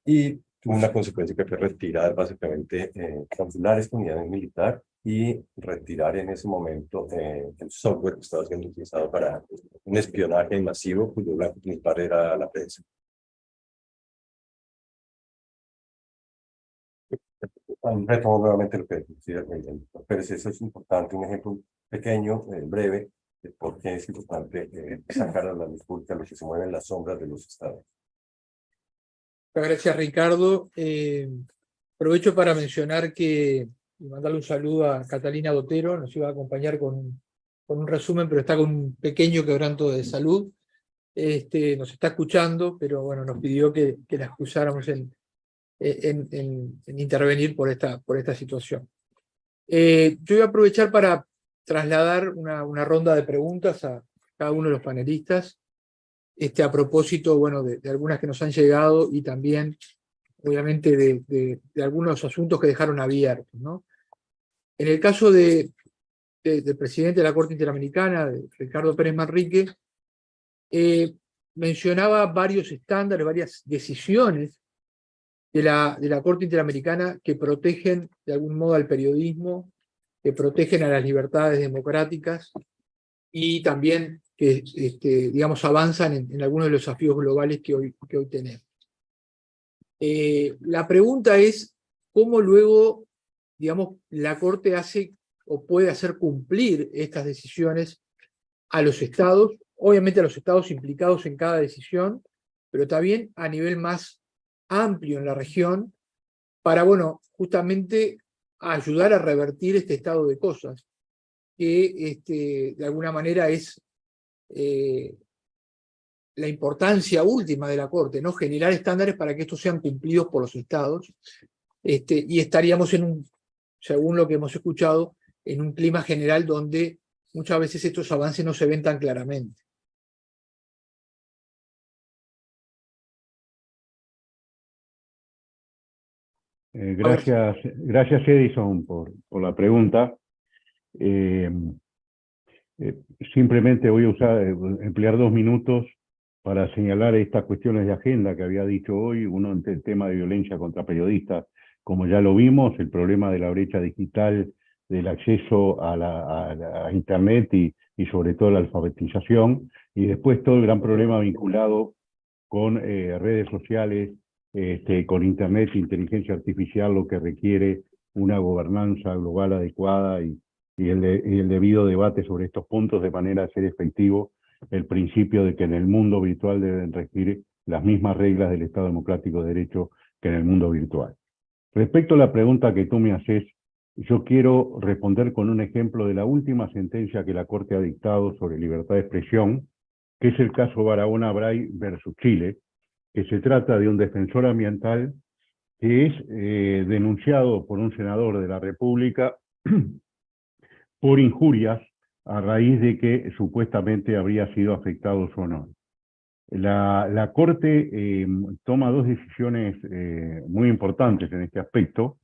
Speaker 6: Y tuvo una consecuencia que fue retirar básicamente, cancelar esta unidad militar y retirar en ese momento el software que estaba siendo utilizado para un espionaje masivo cuyo blanco principal era la prensa. Retomo nuevamente lo que decía Pérez, eso es importante, un ejemplo pequeño, breve, de por qué es importante sacar a la luz pública lo que se mueve en las sombras de los estados.
Speaker 2: Gracias, Ricardo. Aprovecho para mencionar y mandarle un saludo a Catalina Botero, nos iba a acompañar con un resumen, pero está con un pequeño quebranto de salud. Nos está escuchando, pero bueno, nos pidió que la excusáramos en intervenir por esta situación. Yo voy a aprovechar para trasladar una ronda de preguntas a cada uno de los panelistas, a propósito, bueno, de algunas que nos han llegado y también, obviamente, de algunos asuntos que dejaron abiertos, ¿no? En el caso del presidente de la Corte Interamericana, de Ricardo Pérez Manrique, mencionaba varios estándares, varias decisiones de la Corte Interamericana que protegen de algún modo al periodismo, que protegen a las libertades democráticas y también que, digamos, avanzan en algunos de los desafíos globales que hoy tenemos. La pregunta es cómo luego, digamos, la Corte hace o puede hacer cumplir estas decisiones a los estados, obviamente a los estados implicados en cada decisión, pero también a nivel más amplio en la región, para, bueno, justamente ayudar a revertir este estado de cosas, que de alguna manera es la importancia última de la Corte, ¿no? Generar estándares para que estos sean cumplidos por los estados, y estaríamos según lo que hemos escuchado, en un clima general donde muchas veces estos avances no se ven tan claramente.
Speaker 3: Gracias Edison por la pregunta. Simplemente voy a emplear 2 minutos para señalar estas cuestiones de agenda que había dicho hoy. Uno, el tema de violencia contra periodistas, como ya lo vimos, el problema de la brecha digital, del acceso a Internet y sobre todo la alfabetización, y después todo el gran problema vinculado con redes sociales, con Internet e inteligencia artificial, lo que requiere una gobernanza global adecuada y el debido debate sobre estos puntos, de manera a ser efectivo el principio de que en el mundo virtual deben regir las mismas reglas del Estado Democrático de Derecho que en el mundo virtual. Respecto a la pregunta que tú me haces, yo quiero responder con un ejemplo de la última sentencia que la Corte ha dictado sobre libertad de expresión, que es el caso Barahona Bray versus Chile, que se trata de un defensor ambiental que es denunciado por un senador de la República por injurias a raíz de que supuestamente habría sido afectado su honor. La Corte toma dos decisiones muy importantes en este aspecto.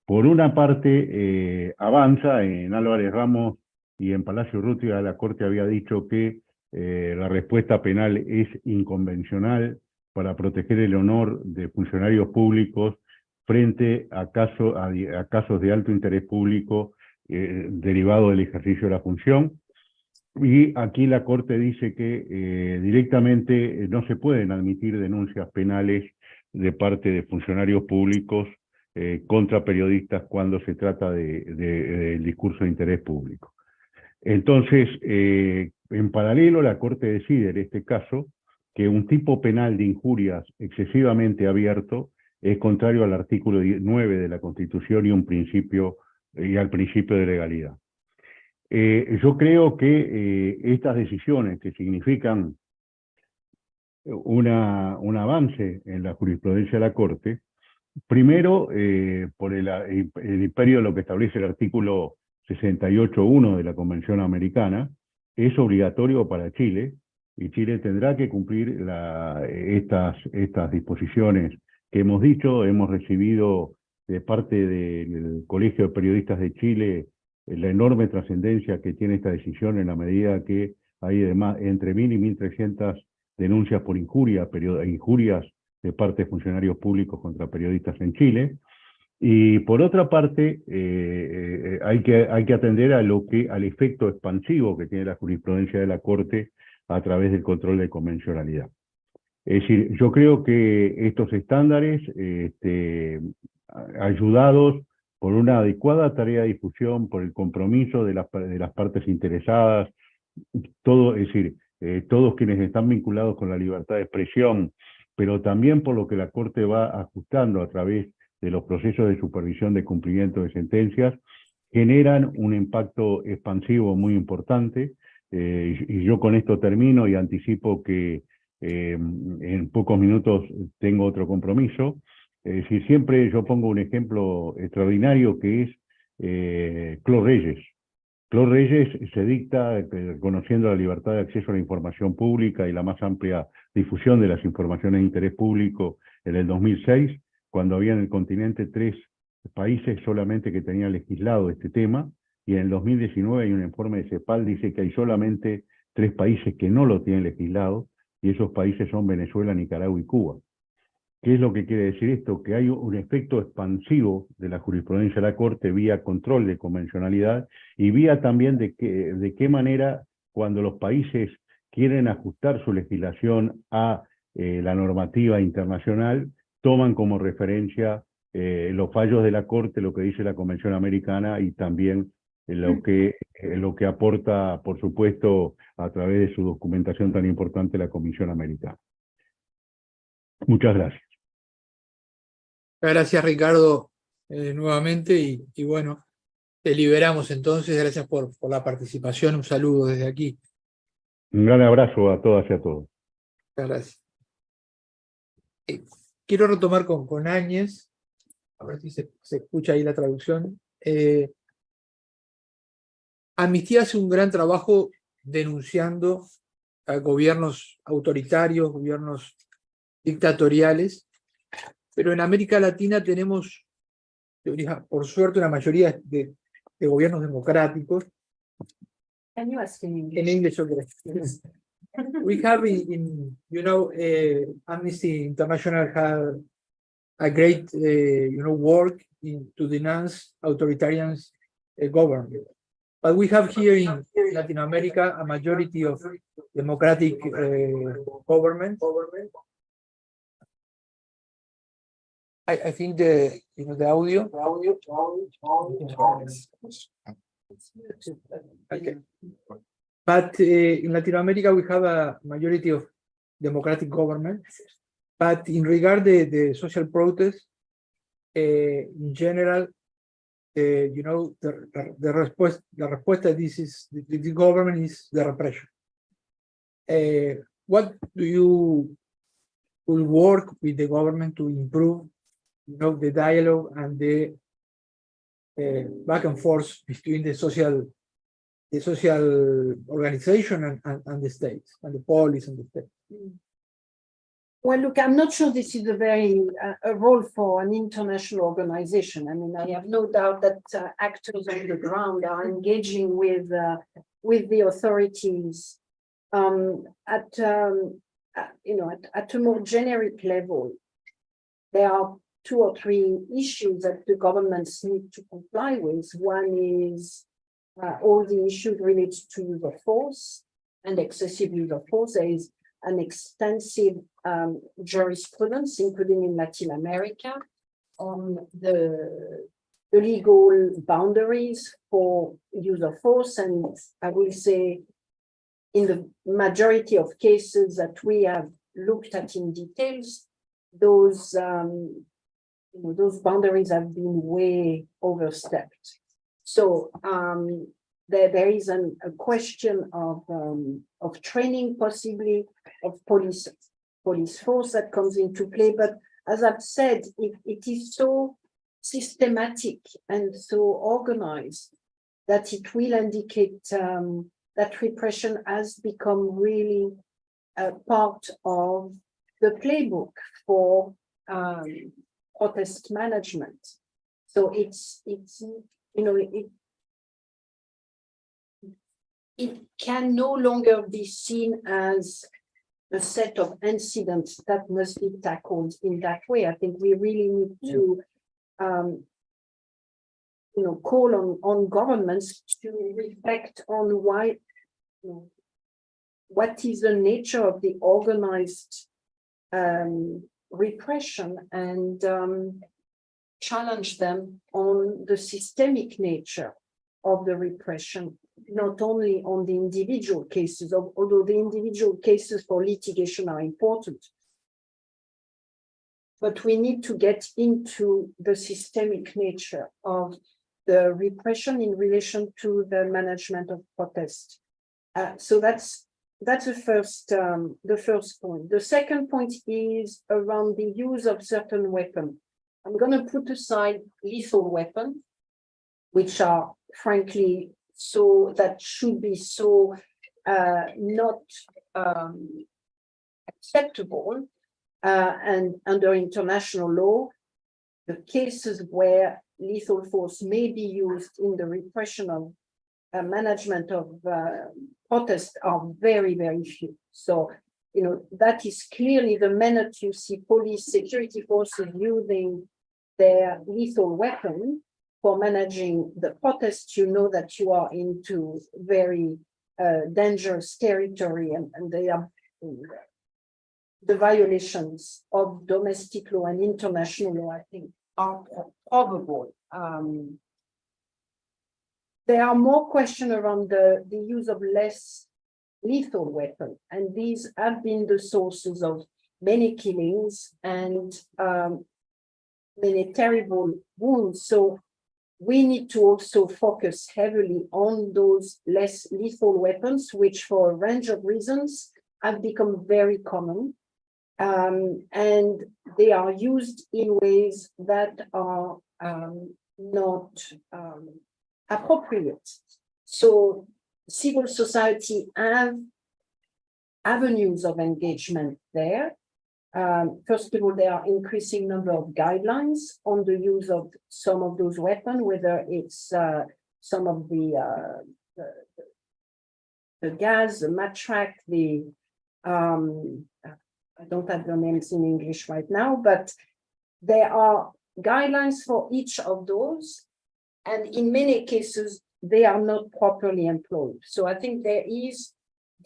Speaker 3: Por una parte, avanza en Álvarez Ramos y en Palacio Urrutia. La Corte había dicho que la respuesta penal es inconvencional para proteger el honor de funcionarios públicos frente a casos de alto interés público derivado del ejercicio de la función. Y aquí la Corte dice que directamente no se pueden admitir denuncias penales de parte de funcionarios públicos contra periodistas cuando se trata del discurso de interés público. Entonces, en paralelo, la Corte decide en este caso que un tipo penal de injurias excesivamente abierto es contrario al artículo 9 de la Constitución y al principio de legalidad. Yo creo que estas decisiones que significan un avance en la jurisprudencia de la Corte, primero, por el imperio de lo que establece el artículo 68.1 de la Convención Americana, es obligatorio para Chile, y Chile tendrá que cumplir estas disposiciones que hemos dicho. Hemos recibido de parte del Colegio de Periodistas de Chile la enorme trascendencia que tiene esta decisión en la medida que hay entre 1.000 y 1.300 denuncias por injurias de parte de funcionarios públicos contra periodistas en Chile. Y por otra parte, hay que atender al efecto expansivo que tiene la jurisprudencia de la Corte a través del control de convencionalidad. Es decir, yo creo que estos estándares, ayudados por una adecuada tarea de difusión, por el compromiso de las partes interesadas, todos quienes están vinculados con la libertad de expresión, pero también por lo que la Corte va ajustando a través de los procesos de supervisión de cumplimiento de sentencias, generan un impacto expansivo muy importante. Y yo con esto termino y anticipo que en pocos minutos tengo otro compromiso. Si siempre yo pongo un ejemplo extraordinario que es Clos Reyes. Clos Reyes se dicta reconociendo la libertad de acceso a la información pública y la más amplia difusión de las informaciones de interés público en el 2006, cuando había en el continente 3 países solamente que tenían legislado este tema, y en el 2019 hay un informe de CEPAL que dice que hay solamente 3 países que no lo tienen legislado, y esos países son Venezuela, Nicaragua y Cuba. ¿Qué es lo que quiere decir esto? Que hay un efecto expansivo de la jurisprudencia de la Corte vía control de convencionalidad y vía también de qué manera cuando los países quieren ajustar su legislación a la normativa internacional, toman como referencia los fallos de la Corte, lo que dice la Convención Americana y también lo que aporta, por supuesto, a través de su documentación tan importante la Comisión Americana. Muchas gracias.
Speaker 2: Gracias, Ricardo, nuevamente, y bueno, te liberamos entonces. Gracias por la participación. Un saludo desde aquí.
Speaker 3: Un gran abrazo a todas y a todos.
Speaker 2: Gracias. Quiero retomar con Áñez, a ver si se escucha ahí la traducción. Amnistía hace un gran trabajo denunciando a gobiernos autoritarios, gobiernos dictatoriales, pero en América Latina tenemos, por suerte, una mayoría de gobiernos democráticos.
Speaker 1: Can you ask in English?
Speaker 2: In English, okay. We have Amnesty International had a great, work to denounce authoritarian government. But we have here in Latin America a majority of democratic government. I think the audio. Okay. But in Latin America, we have a majority of democratic government. But in regard the social protest, in general, the respuesta the government is the repression. What do you will work with the government to improve, the dialogue and the back and forth between the social the social organization and the states, and the police and the state.
Speaker 4: Well, look, I'm not sure this is a very a role for an international organization. I mean, I have no doubt that actors on the ground are engaging with the authorities at a more generic level. There are 2 or 3 issues that the governments need to comply with. One is all the issues related to use of force and excessive use of force. There is an extensive jurisprudence, including in Latin America, on the legal boundaries for use of force. And I will say, in the majority of cases that we have looked at in details, those boundaries have been way overstepped. So there is a question of training, possibly of police force that comes into play. But as I've said, it is so systematic and so organized that it will indicate that repression has become really a part of the playbook for protest management. So it can no longer be seen as a set of incidents that must be tackled in that way. I think we really need to call on governments to reflect on what is the nature of the organized repression, and challenge them on the systemic nature of the repression, not only on the individual cases, although the individual cases for litigation are important. But we need to get into the systemic nature of the repression in relation to the management of protest. So that's the first point. The second point is around the use of certain weapons. I'm going to put aside lethal weapons, which are frankly that should be not acceptable, and under international law, the cases where lethal force may be used in the repression of management of protest are very, very few. So, that is clearly the minute you see police security forces using their lethal weapon for managing the protest, you know that you are into very dangerous territory, and they are the violations of domestic law and international law, I think, are probable. There are more questions around the use of less lethal weapons, and these have been the sources of many killings and many terrible wounds. So we need to also focus heavily on those less lethal weapons, which for a range of reasons have become very common. And they are used in ways that are not appropriate. So civil society have avenues of engagement there. First of all, there are increasing number of guidelines on the use of some of those weapons, whether it's some of the gas, the matraque, I don't have the names in English right now, but there are guidelines for each of those, and in many cases, they are not properly employed. So I think there is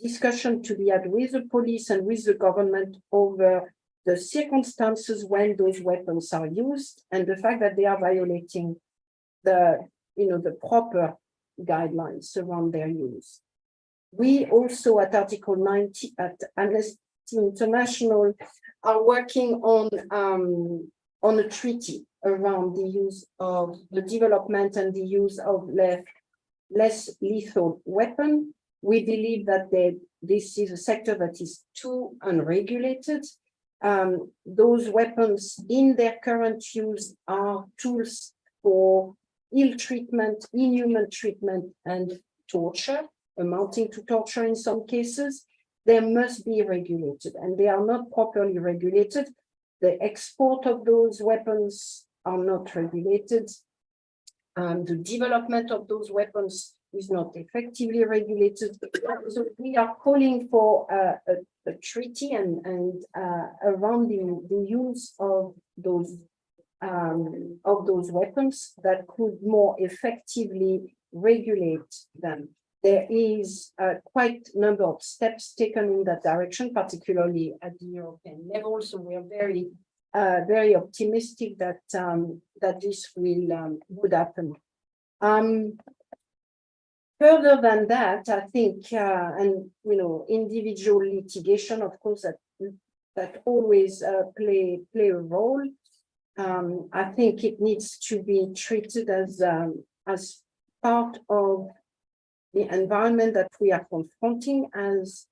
Speaker 4: discussion to be had with the police and with the government over the circumstances when those weapons are used, and the fact that they are violating the proper guidelines around their use. We also at Article 90 at Amnesty International are working on a treaty around the use of the development and the use of less lethal weapon. We believe that this is a sector that is too unregulated. Those weapons in their current use are tools for ill treatment, inhuman treatment, and torture, amounting to torture in some cases, they must be regulated, and they are not properly regulated. The export of those weapons are not regulated. The development of those weapons is not effectively regulated. So we are calling for a treaty and around the use of those weapons that could more effectively regulate them. There is quite a number of steps taken in that direction, particularly at the European level. So we are very optimistic that that this would happen. Further than that, I think, and individual litigation, of course, that always play a role. I think it needs to be treated as part of the environment that we are confronting as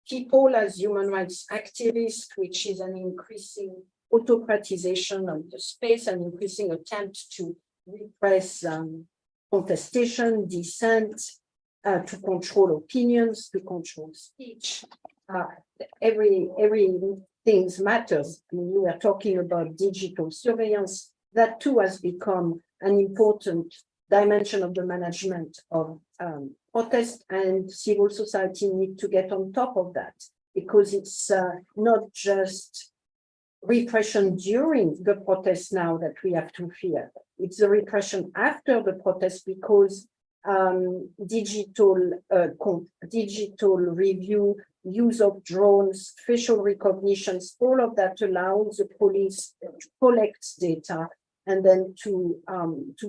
Speaker 4: people, as human rights activists, which is an increasing autocratization of the space, an increasing attempt to repress contestation, dissent, to control opinions, to control speech. Everything matters. I mean, we are talking about digital surveillance. That too has become an important dimension of the management of protest, and civil society need to get on top of that, because it's not just repression during the protest now that we have to fear. It's the repression after the protest, because digital review, use of drones, facial recognitions, all of that allows the police to collect data and then to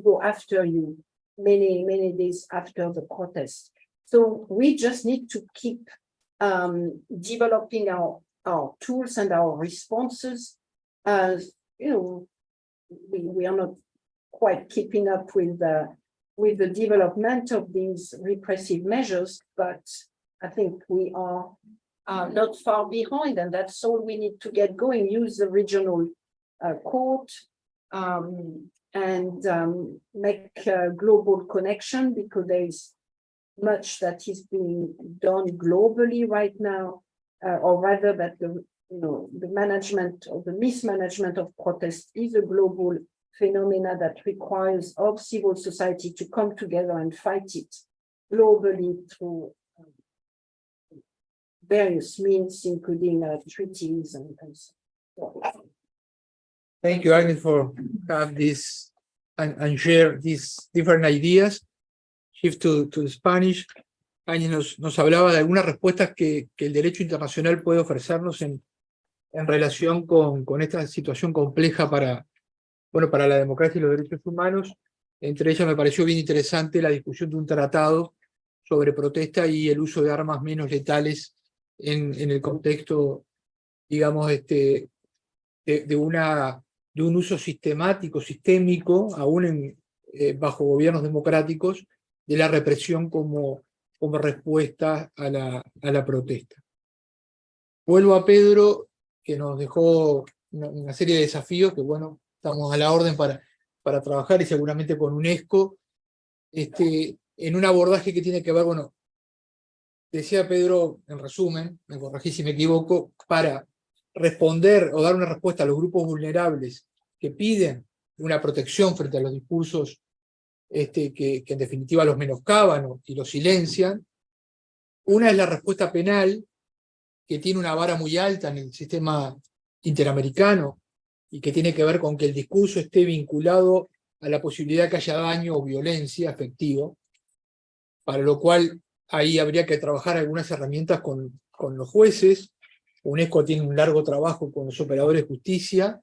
Speaker 4: go after you many days after the protest. So we just need to keep developing our tools and our responses. As we are not quite keeping up with the development of these repressive measures, but I think we are not far behind, and that's all we need to get going. Use the regional court and make a global connection, because there is much that is being done globally right now, or rather that the management or the mismanagement of protest is a global phenomena that requires of civil society to come together and fight it globally through various means, including treaties and so on.
Speaker 2: Thank you, Agnes, for have this and share these different ideas. Shift to Spanish. Agnes nos hablaba de algunas respuestas que el derecho internacional puede ofrecernos en relación con esta situación compleja para la democracia y los derechos humanos. Entre ellas me pareció bien interesante la discusión de un tratado sobre protesta y el uso de armas menos letales en el contexto, digamos, de un uso sistemático, sistémico, aún bajo gobiernos democráticos, de la represión como respuesta a la protesta. Vuelvo a Pedro, que nos dejó una serie de desafíos que, bueno, estamos a la orden para trabajar, y seguramente con UNESCO, en un abordaje que tiene que ver, bueno, decía Pedro, en resumen, me corregí si me equivoco, para responder o dar una respuesta a los grupos vulnerables que piden una protección frente a los discursos que en definitiva los menoscaban y los silencian. Una es la respuesta penal, que tiene una vara muy alta en el sistema interamericano y que tiene que ver con que el discurso esté vinculado a la posibilidad que haya daño o violencia efectivo, para lo cual ahí habría que trabajar algunas herramientas con los jueces. UNESCO tiene un largo trabajo con los operadores de justicia,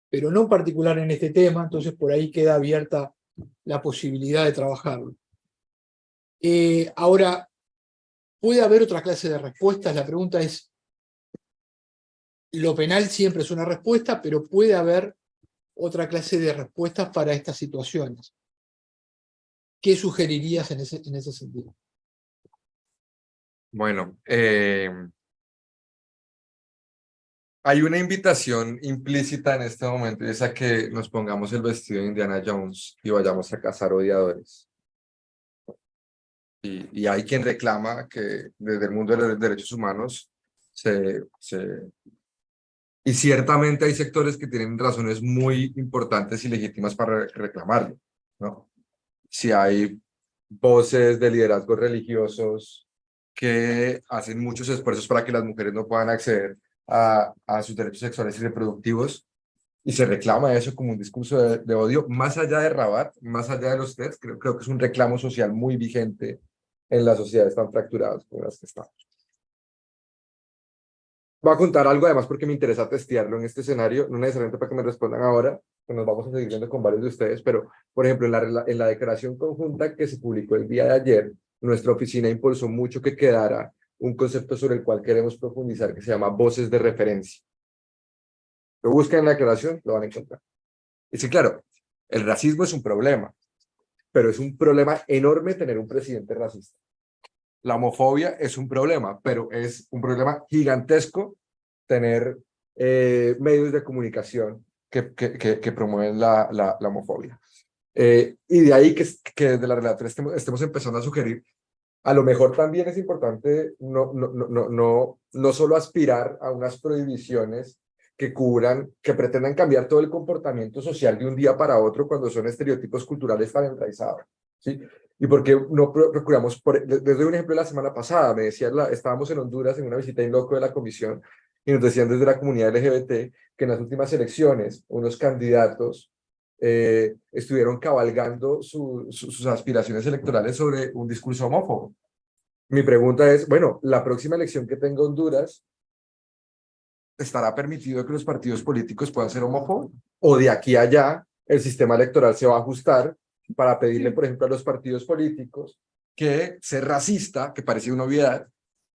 Speaker 2: pero no en particular en este tema, entonces por ahí queda abierta la posibilidad de trabajarlo. Ahora, ¿puede haber otra clase de respuestas? La pregunta es, lo penal siempre es una respuesta, pero ¿puede haber otra clase de respuestas para estas situaciones? ¿Qué sugerirías en ese sentido?
Speaker 5: Bueno, hay una invitación implícita en este momento, y es a que nos pongamos el vestido de Indiana Jones y vayamos a cazar odiadores. y hay quien reclama que desde el mundo de los derechos humanos y ciertamente hay sectores que tienen razones muy importantes y legítimas para reclamarlo, ¿no? Si hay voces de liderazgos religiosos que hacen muchos esfuerzos para que las mujeres no puedan acceder a sus derechos sexuales y reproductivos, y se reclama eso como un discurso de odio, más allá de Rabat, más allá de los TEDx, creo que es un reclamo social muy vigente en las sociedades tan fracturadas como las que estamos. Voy a contar algo además porque me interesa testearlo en este escenario, no necesariamente para que me respondan ahora, que nos vamos a seguir viendo con varios de ustedes, pero por ejemplo en la declaración conjunta que se publicó el día de ayer, nuestra oficina impulsó mucho que quedara un concepto sobre el cual queremos profundizar que se llama voces de referencia. Lo buscan en la declaración, lo van a encontrar. Y sí, claro, el racismo es un problema, pero es un problema enorme tener un presidente racista. La homofobia es un problema, pero es un problema gigantesco tener medios de comunicación que promueven la homofobia. Y de ahí que desde la relatora estemos empezando a sugerir, a lo mejor también es importante no solo aspirar a unas prohibiciones que cubran, que pretendan cambiar todo el comportamiento social de un día para otro cuando son estereotipos culturales tan enraizados, ¿sí? Y porque no procuramos, desde un ejemplo de la semana pasada, me decían, estábamos en Honduras en una visita in loco de la comisión y nos decían desde la comunidad LGBT que en las últimas elecciones unos candidatos estuvieron cabalgando sus aspiraciones electorales sobre un discurso homófobo. Mi pregunta es, bueno, la próxima elección que tenga Honduras, ¿estará permitido que los partidos políticos puedan ser homófobos? ¿O de aquí a allá el sistema electoral se va a ajustar para pedirle, por ejemplo, a los partidos políticos que ser racista, que parece una obviedad,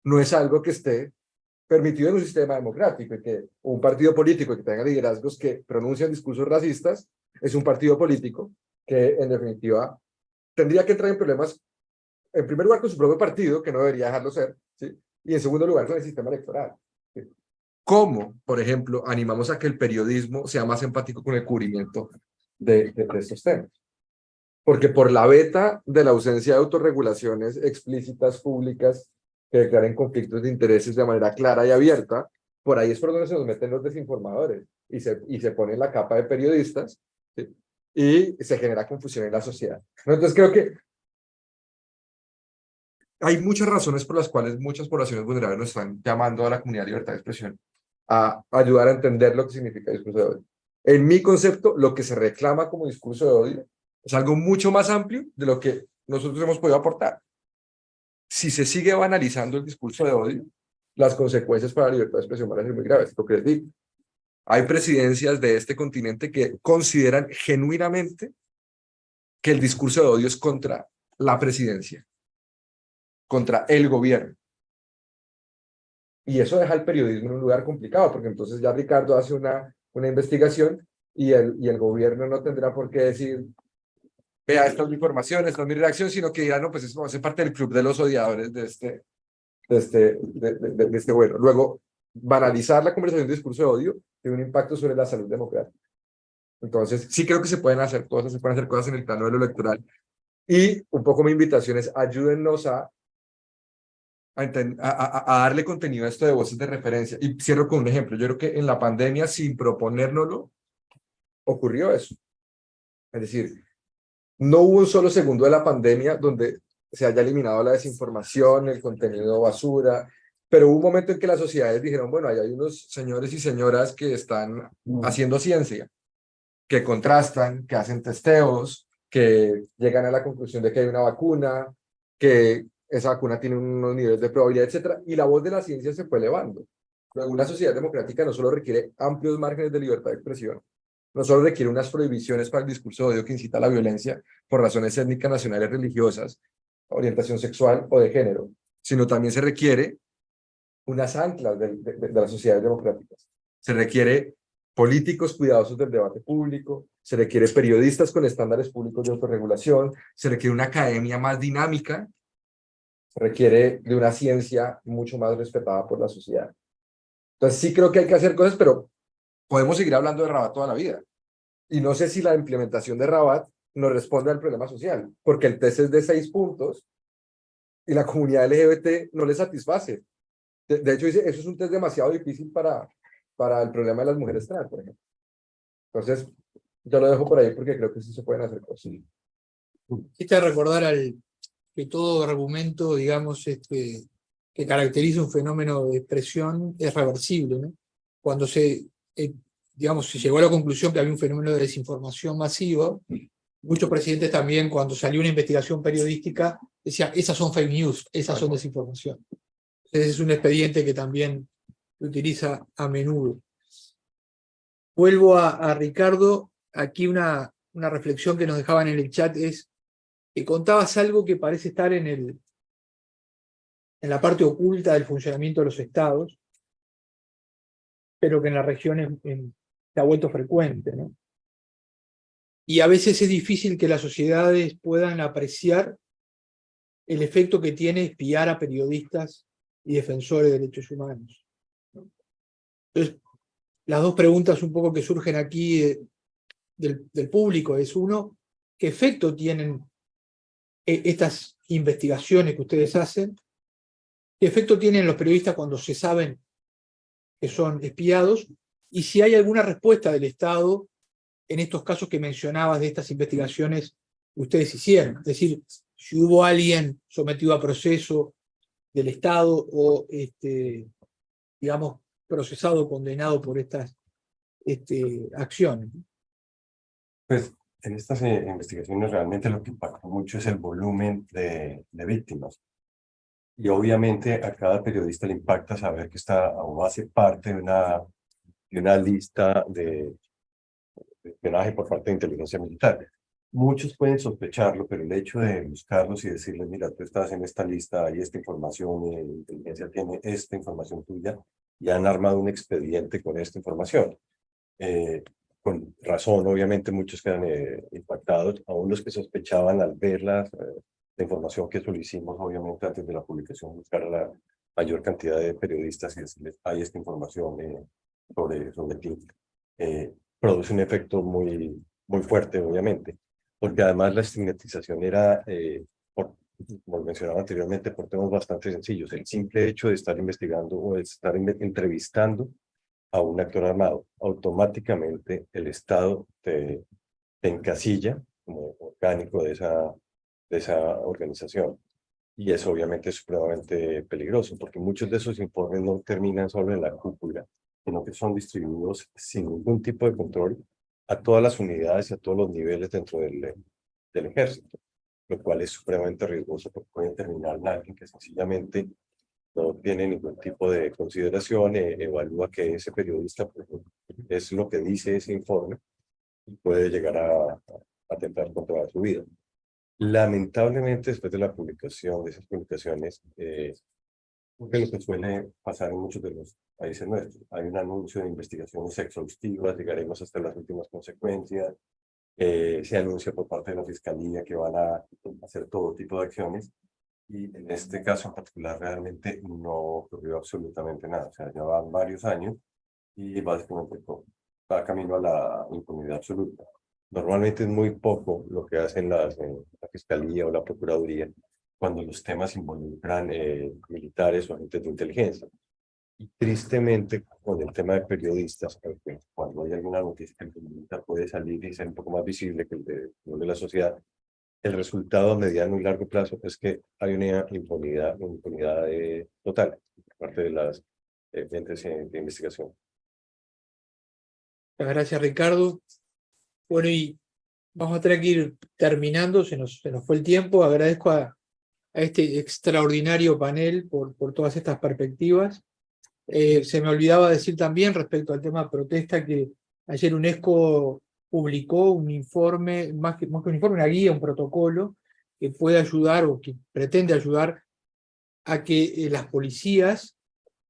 Speaker 5: no es algo que esté permitido en un sistema democrático, y que un partido político que tenga liderazgos que pronuncian discursos racistas es un partido político que, en definitiva, tendría que entrar en problemas, en primer lugar, con su propio partido, que no debería dejarlo ser, ¿sí? Y en segundo lugar, con el sistema electoral, ¿sí? ¿Cómo, por ejemplo, animamos a que el periodismo sea más empático con el cubrimiento de estos temas? Porque por la veta de la ausencia de autorregulaciones explícitas públicas que declaren conflictos de intereses de manera clara y abierta, por ahí es por donde se nos meten los desinformadores y se pone la capa de periodistas, ¿sí? Y se genera confusión en la sociedad. Entonces creo que hay muchas razones por las cuales muchas poblaciones vulnerables nos están llamando a la comunidad de libertad de expresión a ayudar a entender lo que significa discurso de odio. En mi concepto, lo que se reclama como discurso de odio es algo mucho más amplio de lo que nosotros hemos podido aportar. Si se sigue banalizando el discurso de odio, las consecuencias para la libertad de expresión van a ser muy graves. Lo que les digo, hay presidencias de este continente que consideran genuinamente que el discurso de odio es contra la presidencia, contra el gobierno. Y eso deja al periodismo en un lugar complicado, porque entonces ya Ricardo hace una investigación y el gobierno no tendrá por qué decir, vea, esta es mi información, esta es mi reacción, sino que dirá, no, pues eso hace parte del club de los odiadores de este bueno. Luego, banalizar la conversación de discurso de odio tiene un impacto sobre la salud democrática. Entonces, sí creo que se pueden hacer cosas en el plano de lo electoral. Y un poco mi invitación es, ayúdennos a darle contenido a esto de voces de referencia. Y cierro con un ejemplo. Yo creo que en la pandemia, sin proponérnoslo, ocurrió eso. Es decir, no hubo un solo segundo de la pandemia donde se haya eliminado la desinformación, el contenido basura, pero hubo un momento en que las sociedades dijeron, bueno, ahí hay unos señores y señoras que están haciendo ciencia, que contrastan, que hacen testeos, que llegan a la conclusión de que hay una vacuna, que esa vacuna tiene unos niveles de probabilidad, etcétera, y la voz de la ciencia se fue elevando. Pero una sociedad democrática no solo requiere amplios márgenes de libertad de expresión, no solo requiere unas prohibiciones para el discurso de odio que incita a la violencia por razones étnicas, nacionales, religiosas, orientación sexual o de género, sino también se requiere unas anclas de las sociedades democráticas. Se requiere políticos cuidadosos del debate público, se requiere periodistas con estándares públicos de autorregulación, se requiere una academia más dinámica, se requiere de una ciencia mucho más respetada por la sociedad. Entonces sí creo que hay que hacer cosas, pero podemos seguir hablando de Rabat toda la vida. Y no sé si la implementación de Rabat nos responde al problema social, porque el test es de 6 puntos y la comunidad LGBT no le satisface. De hecho, dice, eso es un test demasiado difícil para el problema de las mujeres trans, por ejemplo. Entonces, yo lo dejo por ahí porque creo que sí se pueden hacer cosas.
Speaker 2: Quisiera recordar que todo argumento, digamos, que caracteriza un fenómeno de expresión es reversible, ¿no? Cuando digamos, se llegó a la conclusión que había un fenómeno de desinformación masiva, muchos presidentes también, cuando salió una investigación periodística, decían, esas son fake news, esas son desinformación. Ese es un expediente que también se utiliza a menudo. Vuelvo a Ricardo. Aquí una reflexión que nos dejaban en el chat es que contabas algo que parece estar en la parte oculta del funcionamiento de los estados, pero que en la región se ha vuelto frecuente, ¿no? Y a veces es difícil que las sociedades puedan apreciar el efecto que tiene espiar a periodistas y defensores de derechos humanos. Entonces, las dos preguntas un poco que surgen aquí del público es, uno, ¿qué efecto tienen estas investigaciones que ustedes hacen? ¿Qué efecto tienen los periodistas cuando se saben que son espiados? Y si hay alguna respuesta del Estado en estos casos que mencionabas de estas investigaciones que ustedes hicieron. Es decir, si hubo alguien sometido a proceso del Estado o, digamos, procesado o condenado por estas acciones.
Speaker 6: Pues en estas investigaciones realmente lo que impacta mucho es el volumen de víctimas. Y obviamente a cada periodista le impacta saber que está o hace parte de una lista de espionaje por parte de inteligencia militar. Muchos pueden sospecharlo, pero el hecho de buscarlos y decirles, mira, tú estás en esta lista, hay esta información, y la inteligencia tiene esta información tuya, y han armado un expediente con esta información. Con razón, obviamente, muchos quedan impactados, aún los que sospechaban al ver la información que solicitamos, obviamente, antes de la publicación, buscar a la mayor cantidad de periodistas y decirles, hay esta información sobre ti. Produce un efecto muy fuerte, obviamente, porque además la estigmatización era, como mencionaba anteriormente, por temas bastante sencillos. El simple hecho de estar investigando o de estar entrevistando a un actor armado, automáticamente el Estado te encasilla como orgánico de esa organización. Y eso obviamente es supremamente peligroso, porque muchos de esos informes no terminan solo en la cúpula, sino que son distribuidos sin ningún tipo de control a todas las unidades y a todos los niveles dentro del ejército, lo cual es supremamente riesgoso porque puede terminar en alguien que sencillamente no tiene ningún tipo de consideración, evalúa que ese periodista es lo que dice ese informe y puede llegar a atentar contra su vida. Lamentablemente, después de la publicación de esas publicaciones, porque lo que suele pasar en muchos de los países nuestros, hay un anuncio de investigaciones exhaustivas, llegaremos hasta las últimas consecuencias, se anuncia por parte de la Fiscalía que van a hacer todo tipo de acciones, y en este caso en particular realmente no ocurrió absolutamente nada, o sea, ya van varios años y básicamente va camino a la impunidad absoluta. Normalmente es muy poco lo que hacen la Fiscalía o la Procuraduría cuando los temas involucran militares o agentes de inteligencia. Y tristemente, con el tema de periodistas, cuando hay alguna noticia que el periodista puede salir y ser un poco más visible que el de la sociedad, el resultado a mediano y largo plazo es que hay una impunidad total por parte de las entes de investigación.
Speaker 2: Muchas gracias, Ricardo. Bueno, y vamos a tener que ir terminando, se nos fue el tiempo. Agradezco a este extraordinario panel por todas estas perspectivas. Se me olvidaba decir también respecto al tema protesta que ayer UNESCO publicó un informe, más que un informe, una guía, un protocolo que puede ayudar o que pretende ayudar a que las policías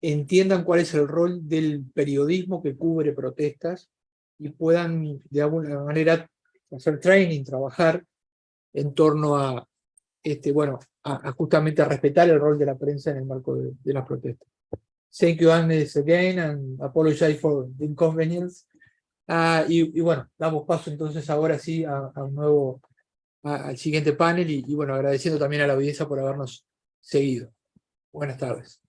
Speaker 2: entiendan cuál es el rol del periodismo que cubre protestas y puedan de alguna manera hacer training, trabajar en torno a, justamente a respetar el rol de la prensa en el marco de las protestas. Thank you, Agnes, again, and apologize for the inconvenience. Y bueno, damos paso entonces ahora sí a un nuevo, al siguiente panel y bueno, agradeciendo también a la audiencia por habernos seguido. Buenas tardes.